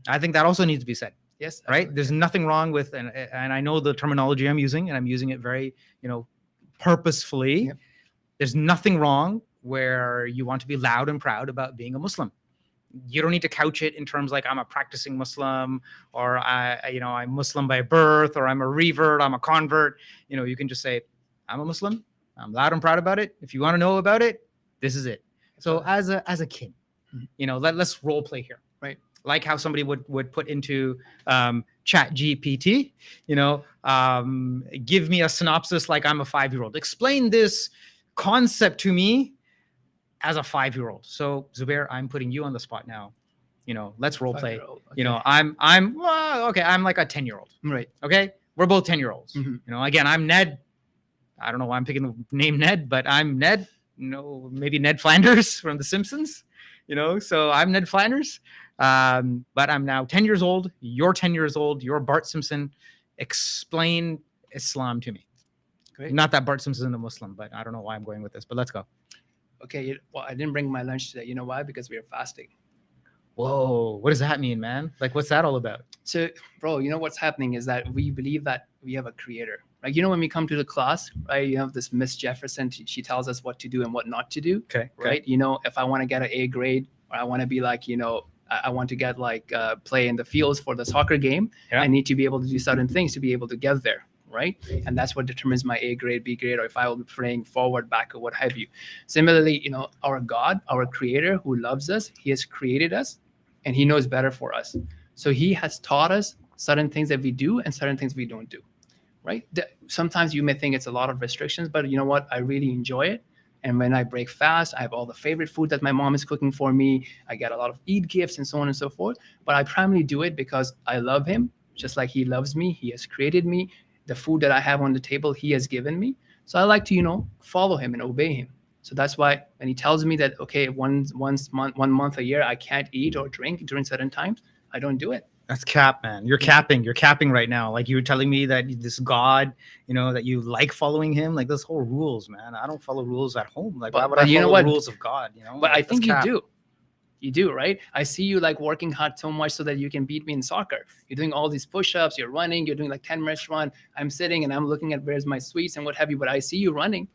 I think that also needs to be said. Yes. Right. Absolutely. There's nothing wrong with, and I know the terminology I'm using, and I'm using it very, purposefully. Yep. There's nothing wrong where you want to be loud and proud about being a Muslim. You don't need to couch it in terms like I'm a practicing Muslim, or I'm Muslim by birth, or I'm a revert, I'm a convert. You can just say, I'm a Muslim. I'm loud and proud about it. If you want to know about it, this is it. So as a kid, let's role play here, right? Like how somebody would put into Chat GPT, give me a synopsis like I'm a 5-year-old. Explain this concept to me as a 5-year-old. So Zubair, I'm putting you on the spot now. Let's role play. Okay. I'm like a 10-year-old. Right. Okay. We're both 10-year-olds. Again, I'm Ned. I don't know why I'm picking the name Ned, but I'm Ned. Maybe Ned Flanders from The Simpsons. So I'm Ned Flanders. But I'm now 10 years old. You're 10 years old. You're Bart Simpson. Explain Islam to me. Great. Not that Bart Simpson is a Muslim, but I don't know why I'm going with this, but let's go. Okay. Well, I didn't bring my lunch today. You know why? Because we are fasting. Whoa. What does that mean, man? Like, what's that all about? So, bro, what's happening is that we believe that we have a creator. right? You know, when we come to the class, right? You know, this Miss Jefferson, she tells us what to do and what not to do, Okay. right? You know, if I want to get an A grade, or I want to be like, you know, I want to get like play in the fields for the soccer game, Yeah. I need to be able to do certain things to be able to get there, right? And that's what determines my A grade, B grade, or if I will be praying forward, back, or what have you. Similarly, you know, our God, our creator who loves us, he has created us and he knows better for us. So he has taught us certain things that we do and certain things we don't do, right? Sometimes you may think it's a lot of restrictions, but you know what? I really enjoy it. And when I break fast, I have all the favorite food that my mom is cooking for me. I get a lot of Eid gifts and so on and so forth. But I primarily do it because I love him, just like he loves me. He has created me. The food that I have on the table, he has given me. So I like to, you know, follow him and obey him. So that's why when he tells me that, okay, one month a year, I can't eat or drink during certain times, I don't do it. That's cap, man. You're capping. You're capping right now. Like you were telling me that this God, you know, that you like following him. Like those whole rules, man. I don't follow rules at home. Like, why would I you know follow what? the rules of God? You know, But like, I think that's you cap. do. You do, right? I see you like working hard so much so that you can beat me in soccer. You're doing all these push-ups, you're running, you're doing like 10 minutes run. I'm sitting and I'm looking at where's my sweets and what have you, but I see you running.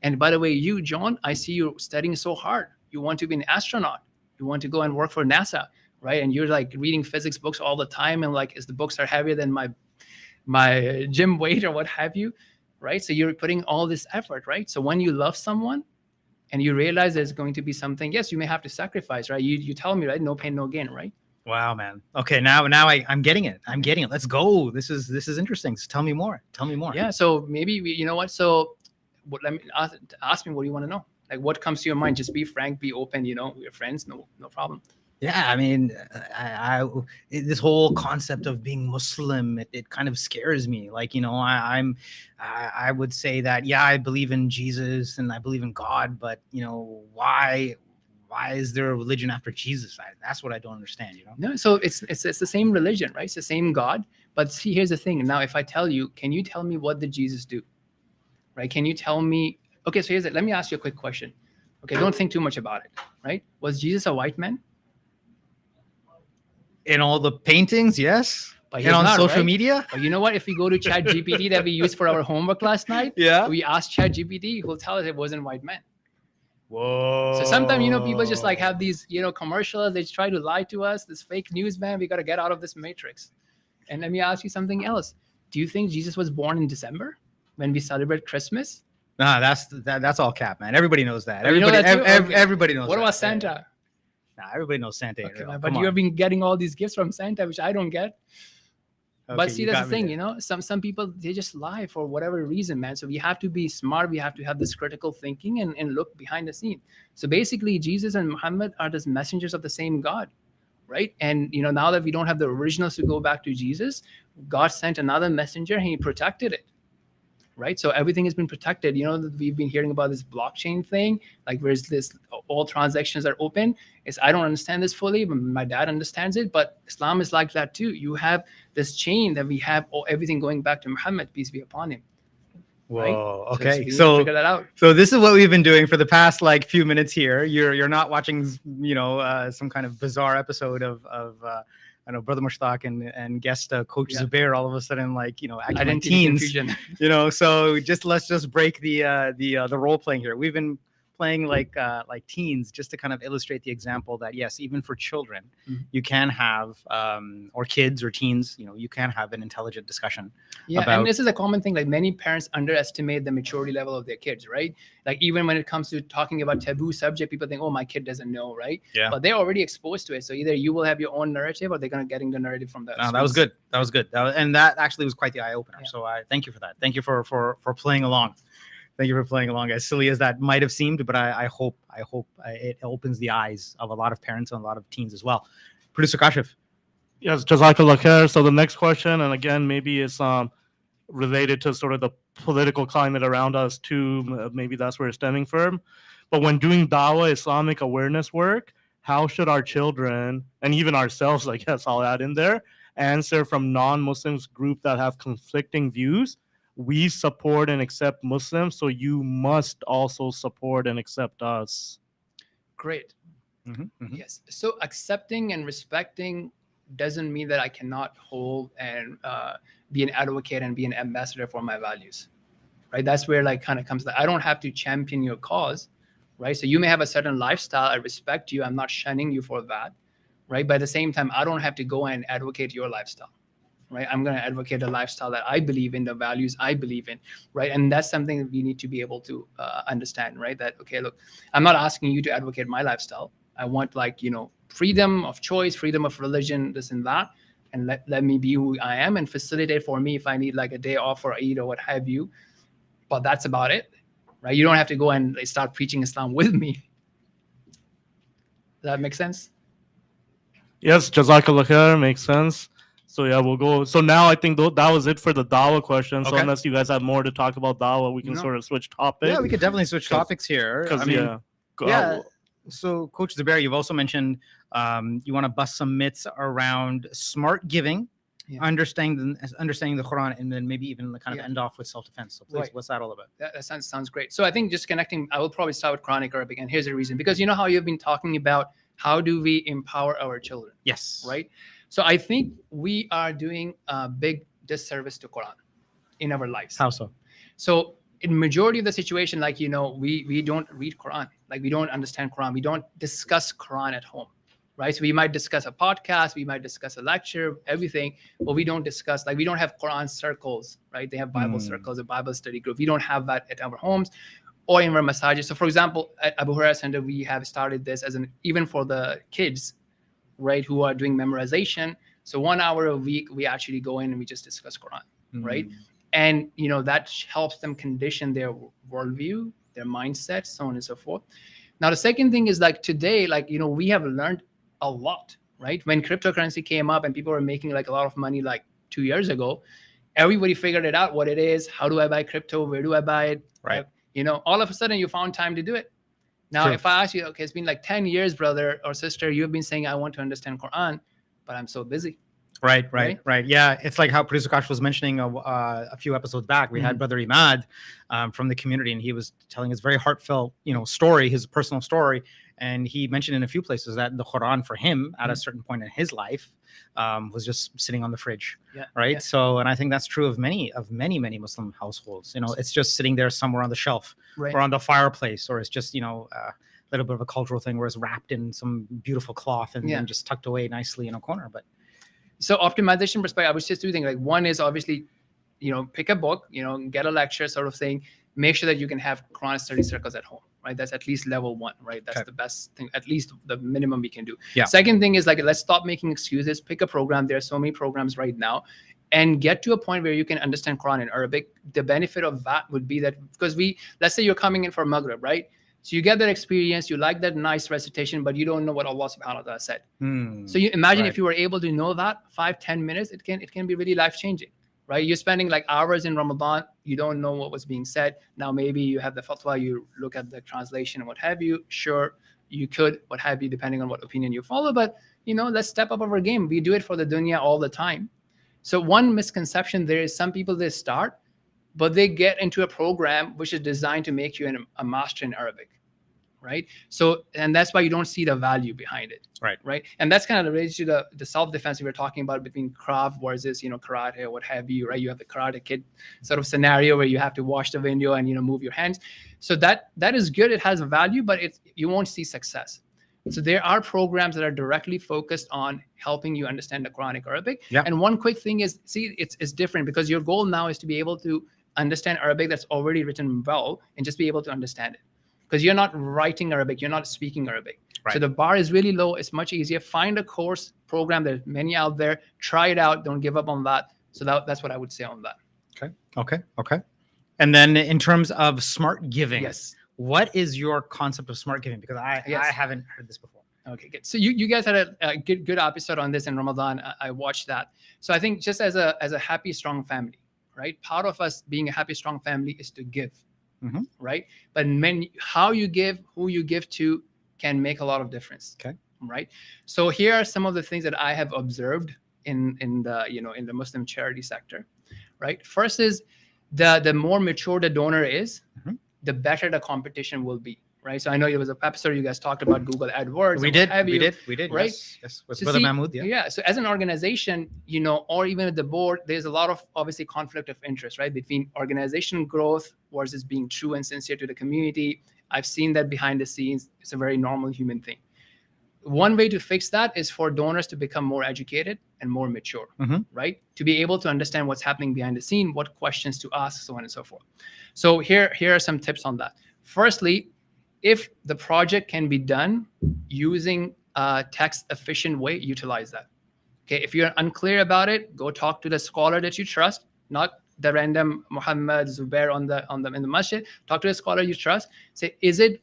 And by the way, you, John, I see you studying so hard. You want to be an astronaut. You want to go and work for NASA, right? And you're like reading physics books all the time and like, the books are heavier than my gym weight or what have you, right? So you're putting all this effort, right? So when you love someone, and you realize there's going to be something, yes, you may have to sacrifice, right? You tell me, right? No pain, no gain, right? Wow, man. Okay, now I'm getting it. I'm getting it. Let's go. This is interesting. So tell me more. Tell me more. Yeah. So maybe you know what? So let me ask me what do you want to know? Like what comes to your mind? Just be frank, be open. You know, we're friends. No problem. Yeah, I mean, this whole concept of being Muslim, it kind of scares me. Like, you know, I would say that, yeah, I believe in Jesus and I believe in God, but you know, why is there a religion after Jesus? That's what I don't understand, you know? No, so it's the same religion, right? It's the same God. But see, here's the thing. Now, if I tell you, can you tell me what did Jesus do? Right? Can you tell me? Okay, so here's it. Let me ask you a quick question. Okay, don't think too much about it, right? Was Jesus a white man? In all the paintings, yes. But And on not, social right? media. But you know what? If we go to ChatGPT that we used for our homework last night, Yeah. we asked ChatGPT, who'll tell us it wasn't white man. Whoa. So sometimes, you know, people just like have these, you know, commercials. They try to lie to us. This fake news, man. We got to get out of this matrix. And let me ask you something else. Do you think Jesus was born in December when we celebrate Christmas? Nah, that's all cap, man. Everybody knows that. Oh, you know Everybody, that too? Okay. everybody knows. What that. about Santa? Nah, everybody knows Santa. Okay, Come but on. you have been getting all these gifts from Santa, which I don't get. Okay, But see, you that's got the me thing, there. you know, some people, they just lie for whatever reason, man. So we have to be smart. We have to have this critical thinking and look behind the scene. So basically, Jesus and Muhammad are just messengers of the same God, right? And, you know, now that we don't have the originals to go back to Jesus, God sent another messenger and he protected it, right? So everything has been protected. You know, we've been hearing about this blockchain thing, like where's this, all transactions are open. I don't understand this fully, but my dad understands it. But Islam is like that too. You have this chain that we have everything going back to Muhammad, peace be upon him. Right? Whoa. So Okay. we need to So figure that out. so this is what we've been doing for the past like few minutes here. You're not watching, you know, some kind of bizarre episode of I know Brother Mushtaq and guest Coach Yeah. Zubair all of a sudden, like, you know, I acting like didn't see the teens. confusion. You know, so let's just break the role playing here. We've been playing like teens just to kind of illustrate the example that yes, even for children, Mhm. you can have or kids or teens, you know, you can have an intelligent discussion. Yeah, about- and this is a common thing. Like many parents underestimate the maturity level of their kids, right? Like even when it comes to talking about taboo subject, people think, "Oh, my kid doesn't know," right? Yeah. But they're already exposed to it. So either you will have your own narrative, or they're gonna getting the narrative from the. No, that was streets. good. That was good. And that actually was quite the eye opener. Yeah. So I thank you for that. Thank you for playing along. Thank you for playing along. As silly as that might have seemed, but I hope it opens the eyes of a lot of parents and a lot of teens as well. Producer Kashif. Yes, Jazakallah khair. So the next question, and again, maybe it's related to sort of the political climate around us too. Maybe that's where it's stemming from. But when doing Dawah Islamic awareness work, how should our children, and even ourselves, I guess I'll add in there, answer from non-Muslims group that have conflicting views? We support and accept Muslims, so you must also support and accept us. Great. Mm-hmm. Yes. So accepting and respecting doesn't mean that I cannot hold and be an advocate and be an ambassador for my values, right? That's where like kind of comes that I don't have to champion your cause, right? So you may have a certain lifestyle. I respect you. I'm not shunning you for that, right? But at the same time, I don't have to go and advocate your lifestyle, right? I'm going to advocate a lifestyle that I believe in, the values I believe in, right? And that's something that we need to be able to understand, right? That, okay, look, I'm not asking you to advocate my lifestyle. I want like, freedom of choice, freedom of religion, this and that. And let me be who I am and facilitate for me if I need like a day off or Eid or what have you. But that's about it, right? You don't have to go and start preaching Islam with me. Does that make sense? Yes, Jazakallah khair, makes sense. So yeah, we'll go. So now I think that was it for the Dawah question. So Okay. unless you guys have more to talk about Dawah, we can sort of switch topics. Yeah, we could definitely switch topics here. I mean, So, Coach Zubair, you've also mentioned you want to bust some myths around smart giving, understanding the Quran, and then maybe even kind of end off with self-defense. So please, what's that all about? That sounds great. So I think just connecting, I will probably start with Quranic Arabic, and here's the reason. Because you know how you've been talking about how do we empower our children? Yes. Right? So I think we are doing a big disservice to Quran in our lives. How so? So in majority of the situation, like, we don't read Quran. Like, we don't understand Quran. We don't discuss Quran at home, right? So we might discuss a podcast, we might discuss a lecture, everything, but we don't discuss, like, we don't have Quran circles, right? They have Bible circles, a Bible study group. We don't have that at our homes or in our masajid. So for example, at Abu Huraira Centre, we have started this even for the kids, right, who are doing memorization. So 1 hour a week, we actually go in and we just discuss Quran, right? And, that helps them condition their worldview, their mindset, so on and so forth. Now, the second thing is like today, like, we have learned a lot, right? When cryptocurrency came up and people were making like a lot of money like 2 years ago, everybody figured it out, what it is. How do I buy crypto? Where do I buy it? Right. All of a sudden you found time to do it. Now, if I ask you, okay, it's been like 10 years, brother or sister, you've been saying, I want to understand Quran, but I'm so busy. Right. Yeah, it's like how Producer Kash was mentioning a few episodes back. We had Brother Imad from the community, and he was telling his very heartfelt, story, his personal story. And he mentioned in a few places that the Quran for him at a certain point in his life was just sitting on the fridge, right? Yeah. So, and I think that's true of many Muslim households. It's just sitting there somewhere on the shelf or on the fireplace, or it's just, a little bit of a cultural thing where it's wrapped in some beautiful cloth and then just tucked away nicely in a corner. But so optimization perspective, I was just two things. Like, one is obviously, pick a book, get a lecture sort of thing. Make sure that you can have Quran study circles at home, right? That's at least level 1, right? That's the best thing, at least the minimum we can do. Yeah. Second thing is like, let's stop making excuses. Pick a program. There are so many programs right now, and get to a point where you can understand Quran in Arabic. The benefit of that would be that because let's say you're coming in for Maghrib, right? So you get that experience, you like that nice recitation, but you don't know what Allah subhanahu wa ta'ala said. So you imagine if you were able to know that 5-10 minutes, it can be really life-changing, right? You're spending like hours in Ramadan, you don't know what was being said. Now maybe you have the fatwa, you look at the translation and what have you. Sure, you could, what have you, depending on what opinion you follow. But, let's step up our game. We do it for the dunya all the time. So one misconception there is some people, they start, but they get into a program which is designed to make you a master in Arabic, right? So, and that's why you don't see the value behind it, right? And that's kind of related to the self-defense we were talking about between Krav versus, karate or what have you, right? You have the Karate Kid sort of scenario where you have to wash the window and, move your hands. So that is good. It has a value, but you won't see success. So there are programs that are directly focused on helping you understand the Quranic Arabic. Yeah. And one quick thing is, see, it's different because your goal now is to be able to understand Arabic that's already written well and just be able to understand it. Because you're not writing Arabic, you're not speaking Arabic. Right. So the bar is really low. It's much easier. Find a course program. There's many out there. Try it out. Don't give up on that. So that's what I would say on that. Okay. And then in terms of smart giving, yes, what is your concept of smart giving? Because I haven't heard this before. Okay, good. So you guys had a good episode on this in Ramadan. I watched that. So I think just as a happy, strong family, right? Part of us being a happy, strong family is to give. Right. But how you give, who you give to can make a lot of difference. Okay. Right. So here are some of the things that I have observed in the Muslim charity sector. Right. First is the more mature the donor is, the better the competition will be. right? So I know it was a episode you guys talked about Google AdWords. We and did. what have We you, did. We did. right? Yes. With So Brother see, Mahmood. Yeah. yeah. So as an organization, or even at the board, there's a lot of obviously conflict of interest, right? Between organizational growth versus being true and sincere to the community. I've seen that behind the scenes. It's a very normal human thing. One way to fix that is for donors to become more educated and more mature, right? To be able to understand what's happening behind the scene, what questions to ask, so on and so forth. So here are some tips on that. Firstly, if the project can be done using a text-efficient way, utilize that. Okay, if you're unclear about it, go talk to the scholar that you trust, not the random Muhammad Zubair in the masjid. Talk to the scholar you trust. Say, is it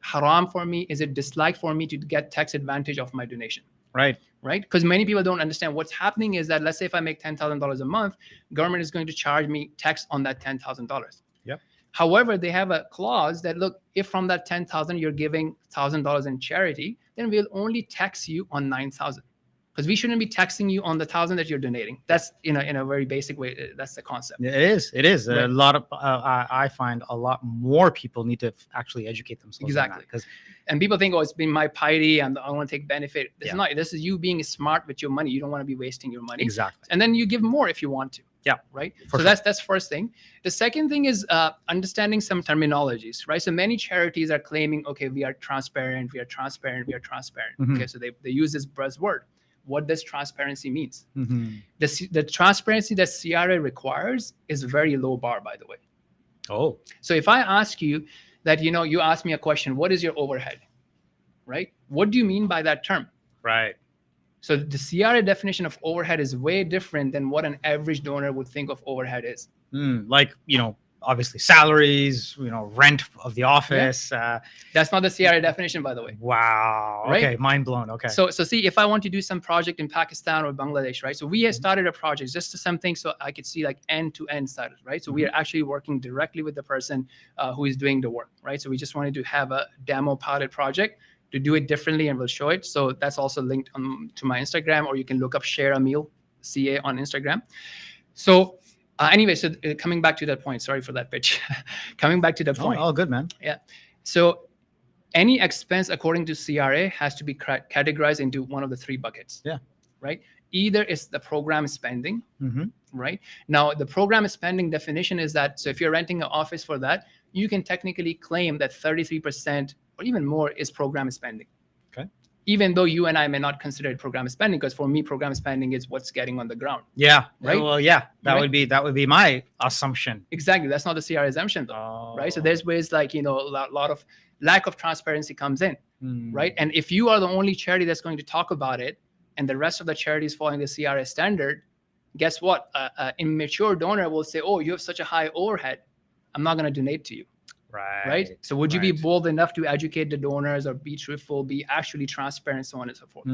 haram for me? Is it disliked for me to get tax advantage of my donation? Right. Because many people don't understand what's happening is that, let's say if I make $10,000 a month, government is going to charge me tax on that $10,000. Yep. However, they have a clause that, look, if from that 10,000 you're giving $1,000 in charity, then we'll only tax you on 9,000. Because we shouldn't be taxing you on the 1,000 that you're donating. That's in a very basic way. That's the concept. It is. Right. A lot of I find a lot more people need to actually educate themselves. Exactly. Because and people think, oh, it's been my piety and I want to take benefit. This is Yeah. not. This is you being smart with your money. You don't want to be wasting your money. exactly. And then you give more if you want to. Yeah. Right. For So sure. that's first thing. The second thing is understanding some terminologies. Right. So many charities are claiming, okay, we are transparent. We are transparent. We are transparent. Mhm. Okay. So they use this buzzword. What does transparency means? Mhm. The transparency that CRA requires is very low bar, by the way. Oh. So if I ask you that, you ask me a question, what is your overhead? Right? What do you mean by that term? Right. So the CRA definition of overhead is way different than what an average donor would think of overhead is. Like, obviously salaries, rent of the office. That's not the CRA definition, by the way. Wow. Right? Okay. Mind blown. Okay. So see, if I want to do some project in Pakistan or Bangladesh, right? So we have started a project just to something so I could see like end-to-end status, right? So we are actually working directly with the person who is doing the work, right? So we just wanted to have a demo pilot project to do it differently, and we'll show it. So that's also linked to my Instagram, or you can look up Share a Meal CA on Instagram. So anyway, so coming back to that point, sorry for that pitch. Coming back to the point. Oh, good, man. Yeah. So any expense according to CRA has to be categorized into one of the three buckets. Yeah. Right. Either it's the program spending. Mm-hmm. Right. Now, the program spending definition is that, so if you're renting an office for that, you can technically claim that 33% or even more is program spending. Okay. Even though you and I may not consider it program spending, because for me, program spending is what's getting on the ground. Yeah. Right? Well, yeah. That Right? would be my assumption. Exactly. That's not the CRA assumption, though. Oh. Right. So there's ways like, a lot of lack of transparency comes in. Right. And if you are the only charity that's going to talk about it, and the rest of the charities following the CRA standard, guess what? An immature donor will say, oh, you have such a high overhead, I'm not going to donate to you. Right. So would you be bold enough to educate the donors, or be truthful, be actually transparent, so on and so forth.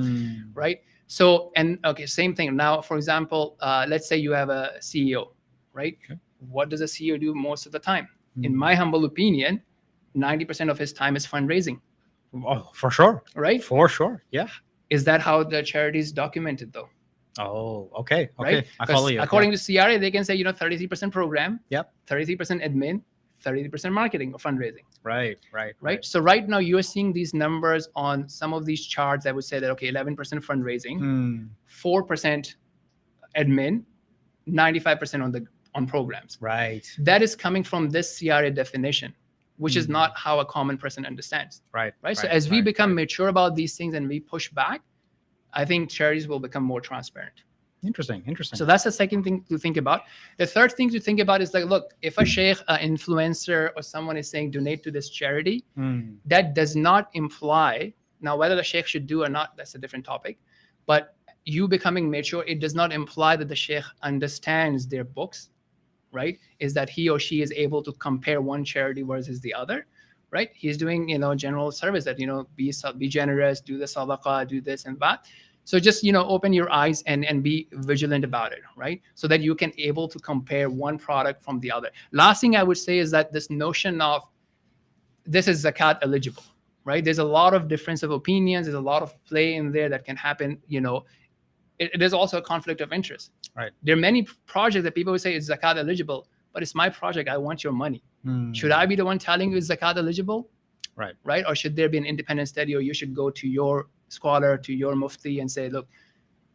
Right. So, and okay, same thing. Now, for example, let's say you have a CEO, right? Okay. What does a CEO do most of the time? In my humble opinion, 90% of his time is fundraising. Oh, for sure. Right. For sure. Yeah. Is that how the charity is documented, though? Oh, okay. Okay. Right? I follow you. According to CRA, they can say, 33% program. Yep. 33% admin, 30% marketing or fundraising. Right. So right now you're seeing these numbers on some of these charts that would say that, okay, 11% fundraising, 4% admin, 95% on programs. Right. That is coming from this CRA definition, which is not how a common person understands. Right. So as we become mature about these things and we push back, I think charities will become more transparent. Interesting. So that's the second thing to think about. The third thing to think about is like, look, if a sheikh, influencer, or someone is saying donate to this charity, that does not imply, now whether the sheikh should do or not, that's a different topic, but you becoming mature, it does not imply that the sheikh understands their books, right? Is that he or she is able to compare one charity versus the other, right? He's doing, general service that, be generous, do the sadaqah, do this and that. So just, open your eyes and be vigilant about it, right? So that you can able to compare one product from the other. Last thing I would say is that this notion of this is zakat eligible, right? There's a lot of difference of opinions. There's a lot of play in there that can happen. It is also a conflict of interest. Right. There are many projects that people would say it's zakat eligible, but it's my project. I want your money. Should I be the one telling you it's zakat eligible? right? Or should there be an independent study, or you should go to your scholar, to your mufti and say, look,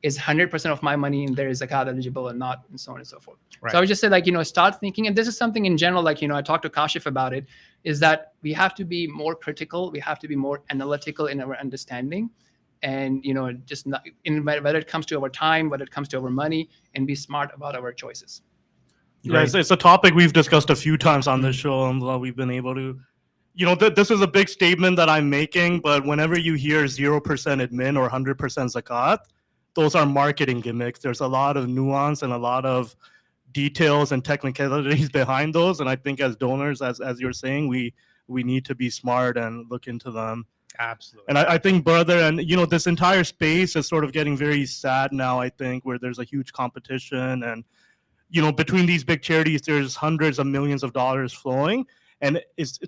is 100% of my money in there is zakat eligible or not, and so on and so forth. Right. So I would just say, like, start thinking, and this is something in general, like, I talked to Kashif about it, is that we have to be more critical, we have to be more analytical in our understanding, and, just not, whether it comes to our time, whether it comes to our money, and be smart about our choices. Yeah, it's a topic we've discussed a few times on this show, and we've been able to, this is a big statement that I'm making, but whenever you hear 0% admin or 100% zakat, those are marketing gimmicks. There's a lot of nuance and a lot of details and technicalities behind those. And I think as donors, as you're saying, we need to be smart and look into them. Absolutely. And I think, brother, and this entire space is sort of getting very sad now, I think, where there's a huge competition, and between these big charities, there's hundreds of millions of dollars flowing. And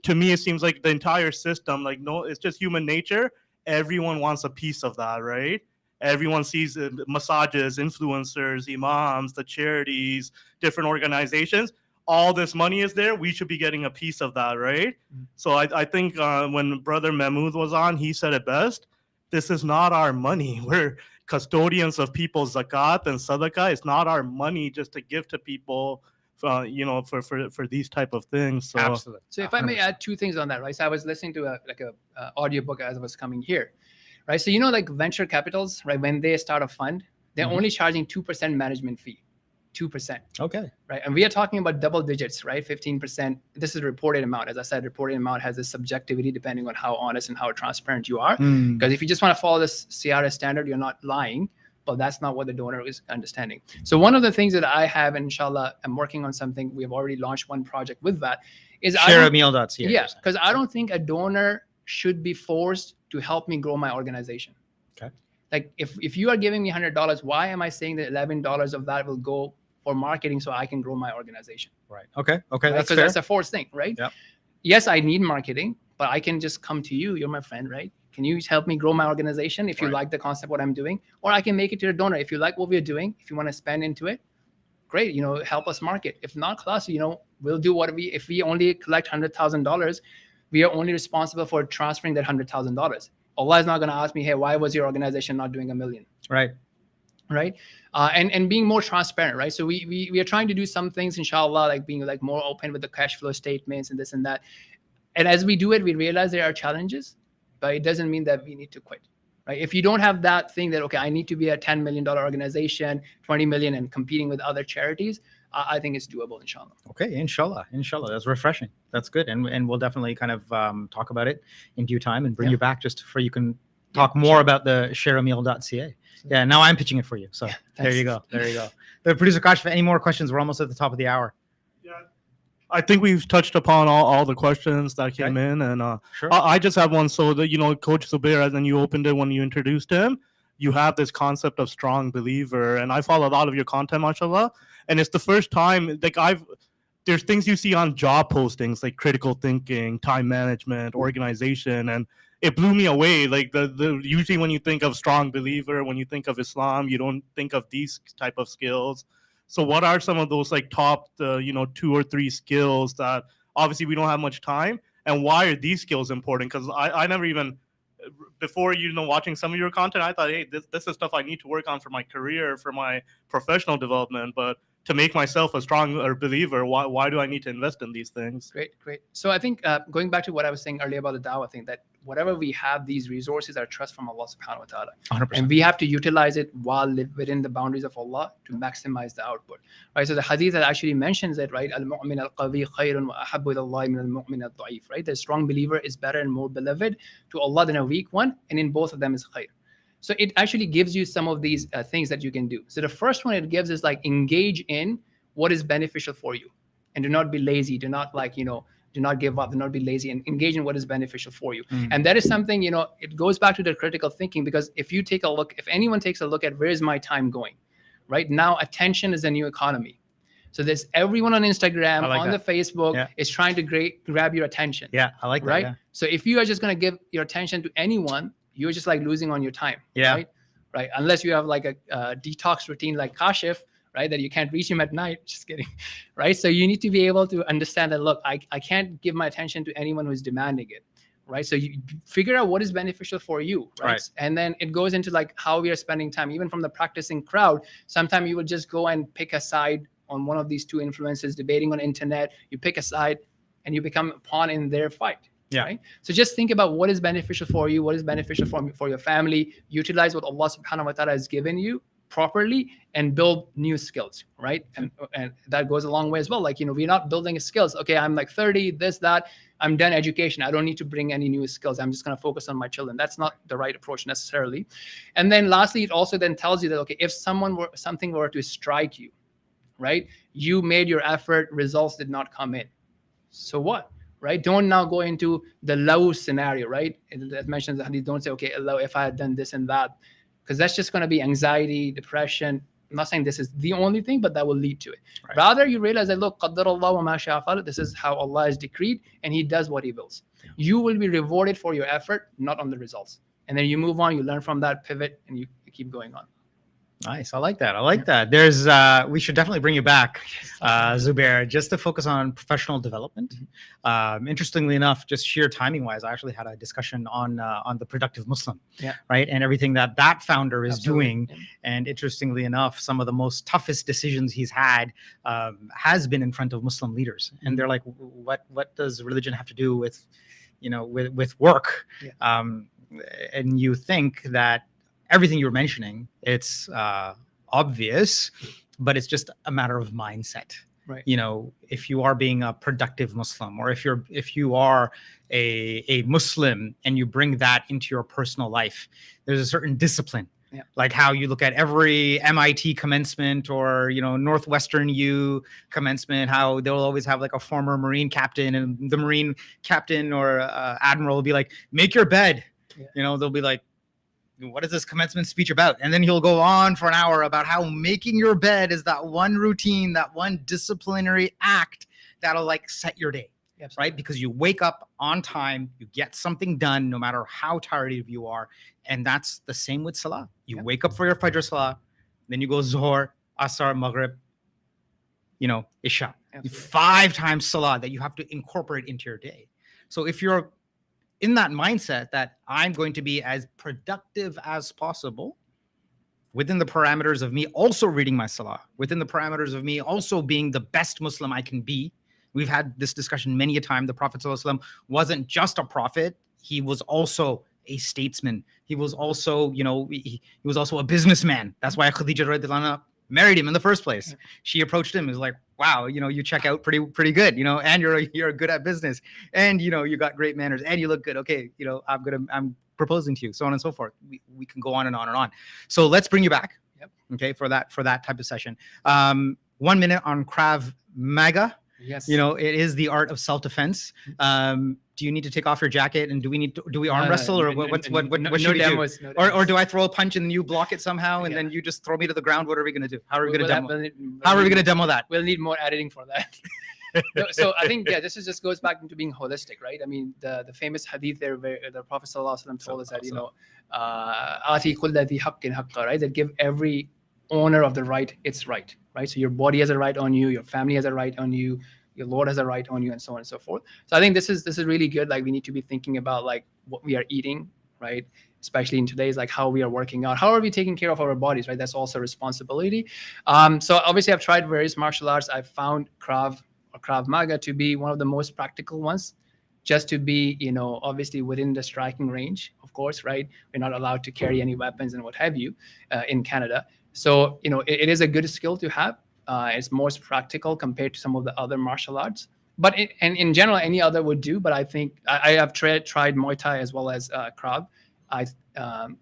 to me, it seems like the entire system, like, no, it's just human nature. Everyone wants a piece of that, right? Everyone sees massages, influencers, imams, the charities, different organizations. All this money is there. We should be getting a piece of that, right? Mm-hmm. So I think when Brother Mahmood was on, he said it best. This is not our money. We're custodians of people's zakat and sadaqah. It's not our money just to give to people, for these type of things. So, absolutely. So if I may add two things on that, right? So I was listening to a audiobook as I was coming here, right? So like venture capitals, right? When they start a fund, they're only charging 2% management fee, 2%. Okay. Right, and we are talking about double digits, right? 15%. This is a reported amount. As I said, reported amount has this subjectivity depending on how honest and how transparent you are. Because if you just want to follow this CRS standard, you're not lying. But that's not what the donor is understanding. So one of the things that I have, and inshallah, I'm working on something. We have already launched one project with that. Is shareameal.ca. Yeah, because I don't think a donor should be forced to help me grow my organization. Okay. Like if you are giving me $100, why am I saying that $11 of that will go for marketing so I can grow my organization? Right. Okay. Right? That's fair. That's a forced thing, right? Yep. Yes, I need marketing, but I can just come to you. You're my friend, right? Can you help me grow my organization if you like the concept, what I'm doing? Or I can make it to a donor. If you like what we're doing, if you want to spend into it, great, help us market. If not, class, we'll do if we only collect $100,000, we are only responsible for transferring that $100,000. Allah is not going to ask me, hey, why was your organization not doing $1 million? Right. Right. And being more transparent, right? So we are trying to do some things, inshallah, like being like more open with the cash flow statements and this and that. And as we do it, we realize there are challenges, but it doesn't mean that we need to quit, right? If you don't have that thing that, okay, I need to be a $10 million organization, 20 million, and competing with other charities, I think it's doable, inshallah. Okay, inshallah. That's refreshing. That's good. And we'll definitely kind of talk about it in due time and bring you back just for you can talk more about the shareameal.ca. Yeah, now I'm pitching it for you. So there you go. The producer Kashif, any more questions? We're almost at the top of the hour. Yeah, I think we've touched upon all the questions that came in, and sure. I just have one. So that Coach Zubair, and then you opened it when you introduced him. You have this concept of strong believer, and I follow a lot of your content, mashallah. And it's the first time there's things you see on job postings like critical thinking, time management, organization, and it blew me away. Like the usually when you think of strong believer, when you think of Islam, you don't think of these type of skills. So what are some of those like top 2 or 3 skills that obviously we don't have much time, and why are these skills important? Because I never even before watching some of your content, I thought, hey, this is stuff I need to work on for my career, for my professional development, but to make myself a stronger believer, why do I need to invest in these things? Great. So I think going back to what I was saying earlier about the Dawah thing, that whatever we have, these resources are trust from Allah subhanahu wa ta'ala. 100%. And we have to utilize it while within the boundaries of Allah to maximize the output. Right. So the hadith that actually mentions it, right? Al-mu'min al-qawi khayrun wa ahabbu ila Allah min al-mu'min al-da'if, right? The strong believer is better and more beloved to Allah than a weak one, and in both of them is khayr. So it actually gives you some of these things that you can do. So the first one it gives is like engage in what is beneficial for you, and do not be lazy. Do not do not give up. Do not be lazy, and engage in what is beneficial for you. And that is something, it goes back to the critical thinking, because if anyone takes a look at where is my time going, right now, attention is the new economy. So there's everyone on Instagram, on the Facebook is trying to grab your attention. Yeah, I like that. Right. Yeah. So if you are just going to give your attention to anyone, you're just like losing on your time. Yeah. Right. Unless you have like a detox routine like Kashif, right, that you can't reach him at night. Just kidding. Right. So you need to be able to understand that, look, I can't give my attention to anyone who's demanding it. right? So you figure out what is beneficial for you, right? And then it goes into like how we are spending time, even from the practicing crowd. Sometimes you would just go and pick a side on one of these two influencers debating on internet. You pick a side and you become a pawn in their fight. Right? So just think about what is beneficial for you, what is beneficial for your family. Utilize what Allah subhanahu wa ta'ala has given you properly and build new skills, right? And that goes a long way as well. Like, we're not building skills. Okay, I'm like 30, this, that. I'm done education. I don't need to bring any new skills. I'm just going to focus on my children. That's not the right approach necessarily. And then lastly, it also then tells you that, okay, if something were to strike you, right? You made your effort, results did not come in. So what? Right? Don't now go into the low scenario, right? As mentioned in the hadith, don't say, okay, Allah, if I had done this and that, because that's just going to be anxiety, depression. I'm not saying this is the only thing, but that will lead to it. Right. Rather, you realize that, look, qaddar Allah wa ma sha'a fa'al. This is how Allah has decreed, and He does what He wills. You will be rewarded for your effort, not on the results. And then you move on, you learn from that, pivot, and you keep going on. Nice. I like that. I like that. There's, we should definitely bring you back, Zubair, just to focus on professional development. Interestingly enough, just sheer timing wise, I actually had a discussion on the productive Muslim, right? And everything that founder is doing. And interestingly enough, some of the most toughest decisions he's had has been in front of Muslim leaders. And they're like, what does religion have to do with, with work? And you think that everything you're mentioning, it's obvious, but it's just a matter of mindset. Right. If you are being a productive Muslim, or if you are a Muslim and you bring that into your personal life, there's a certain discipline. Like how you look at every MIT commencement or Northwestern U commencement, how they'll always have like a former Marine captain, and the Marine captain or admiral will be like, make your bed. They'll be like, what is this commencement speech about? And then he'll go on for an hour about how making your bed is that one routine, that one disciplinary act that'll like set your day, right? Because you wake up on time, you get something done, no matter how tired you are. And that's the same with Salah. You wake up for your Fajr Salah, then you go Zuhr, Asr, Maghrib, Isha. 5 times Salah that you have to incorporate into your day. So if you're in that mindset that I'm going to be as productive as possible within the parameters of me also reading my Salah, within the parameters of me also being the best Muslim I can be. We've had this discussion many a time. The Prophet ﷺ wasn't just a prophet. He was also a statesman. He was also, he was also a businessman. That's why Khadija radhiyallahu anha married him in the first place. She approached him, is like, wow, you check out pretty good, and you're good at business, and you got great manners, and you look good. Okay, I'm proposing to you, so on and so forth. We can go on and on and on. So let's bring you back, okay, for that type of session. 1 minute on Krav Maga. Yes. It is the art of self-defense. Do you need to take off your jacket, and do we arm wrestle, or what should we do? Or do I throw a punch and then you block it somehow, and then you just throw me to the ground? What are we going to do? How are we going to demo? How are we going to demo that? We'll need more editing for that. So I think this just goes back into being holistic, right? I mean, the famous hadith there where the Prophet ﷺ told us that "Ati kulli dhi haqqin haqqa," right? That give every owner of the right its right, right? So your body has a right on you, your family has a right on you, your Lord has a right on you, and so on and so forth. So I think this is really good. Like, we need to be thinking about like what we are eating, right? Especially in today's, like, how we are working out, how are we taking care of our bodies, right? That's also a responsibility. So obviously I've tried various martial arts. I've found Krav or Krav Maga to be one of the most practical ones, just to be, obviously within the striking range, of course, right? We're not allowed to carry any weapons and what have you in Canada. So, it is a good skill to have. It's most practical compared to some of the other martial arts. But in general, any other would do. But I think I have tried Muay Thai as well as Krav.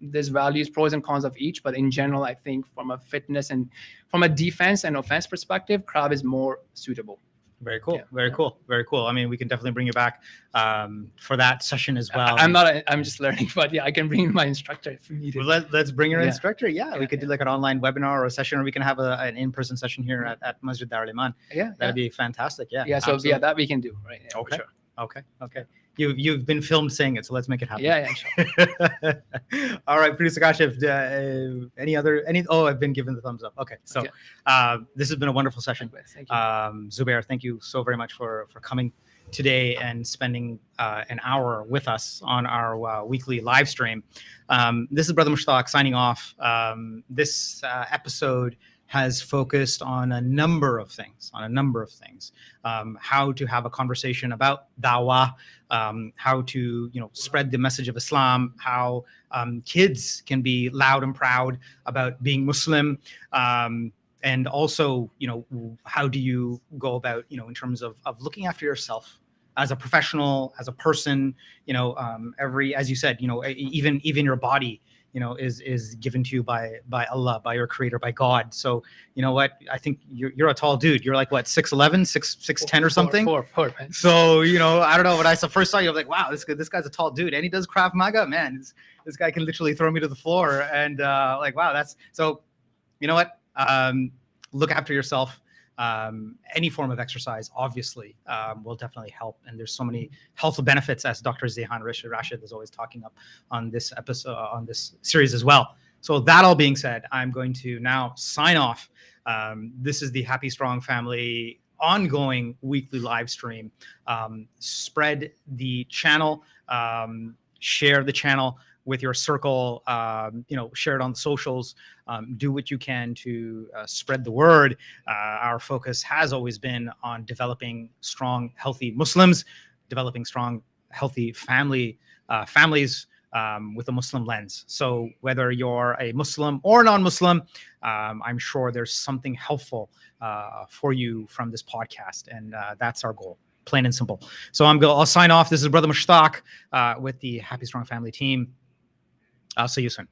There's values, pros and cons of each. But in general, I think from a fitness and from a defense and offense perspective, Krav is more suitable. Very cool. Very cool. Very cool. I mean, we can definitely bring you back for that session as well. I'm just learning, but I can bring my instructor if needed. Well, let's bring your instructor. We could do like an online webinar or a session, or we can have an in-person session here at Masjid Dar al-Iman. That'd be fantastic. So that we can do, right? Okay. Sure. Okay. You've been filmed saying it, so let's make it happen. Sure. All right, producer Kashif, I've been given the thumbs up. Okay, so this has been a wonderful session. Thank you. Zubair, thank you so very much for coming today and spending an hour with us on our weekly live stream. This is Brother Mushtaq signing off. This episode has focused on a number of things, how to have a conversation about dawah, how to spread the message of Islam, how kids can be loud and proud about being Muslim, and also how do you go about in terms of looking after yourself as a professional, as a person, as you said, even your body is given to you by Allah, by your creator, by God. So you know what? I think you're a tall dude. You're like what, 6'11", 6'10" or something? Four, man. So I don't know. When I first saw you, I'm like, wow, this guy's a tall dude, and he does Krav Maga. Man, this guy can literally throw me to the floor, and like, wow, that's so. You know what? Look after yourself. Any form of exercise obviously will definitely help, and there's so many health benefits, as Dr. Zehan Rashid is always talking up on this episode, on this series as well. So that all being said, I'm going to now sign off. This is the Happy Strong Family ongoing weekly live stream. Spread the channel, share the channel with your circle, share it on the socials, do what you can to spread the word. Our focus has always been on developing strong, healthy Muslims, developing strong, healthy families with a Muslim lens. So whether you're a Muslim or non-Muslim, I'm sure there's something helpful for you from this podcast, and that's our goal. Plain and simple. So I'll sign off. This is Brother Mushtaq with the Happy Strong Family team. I'll see you soon.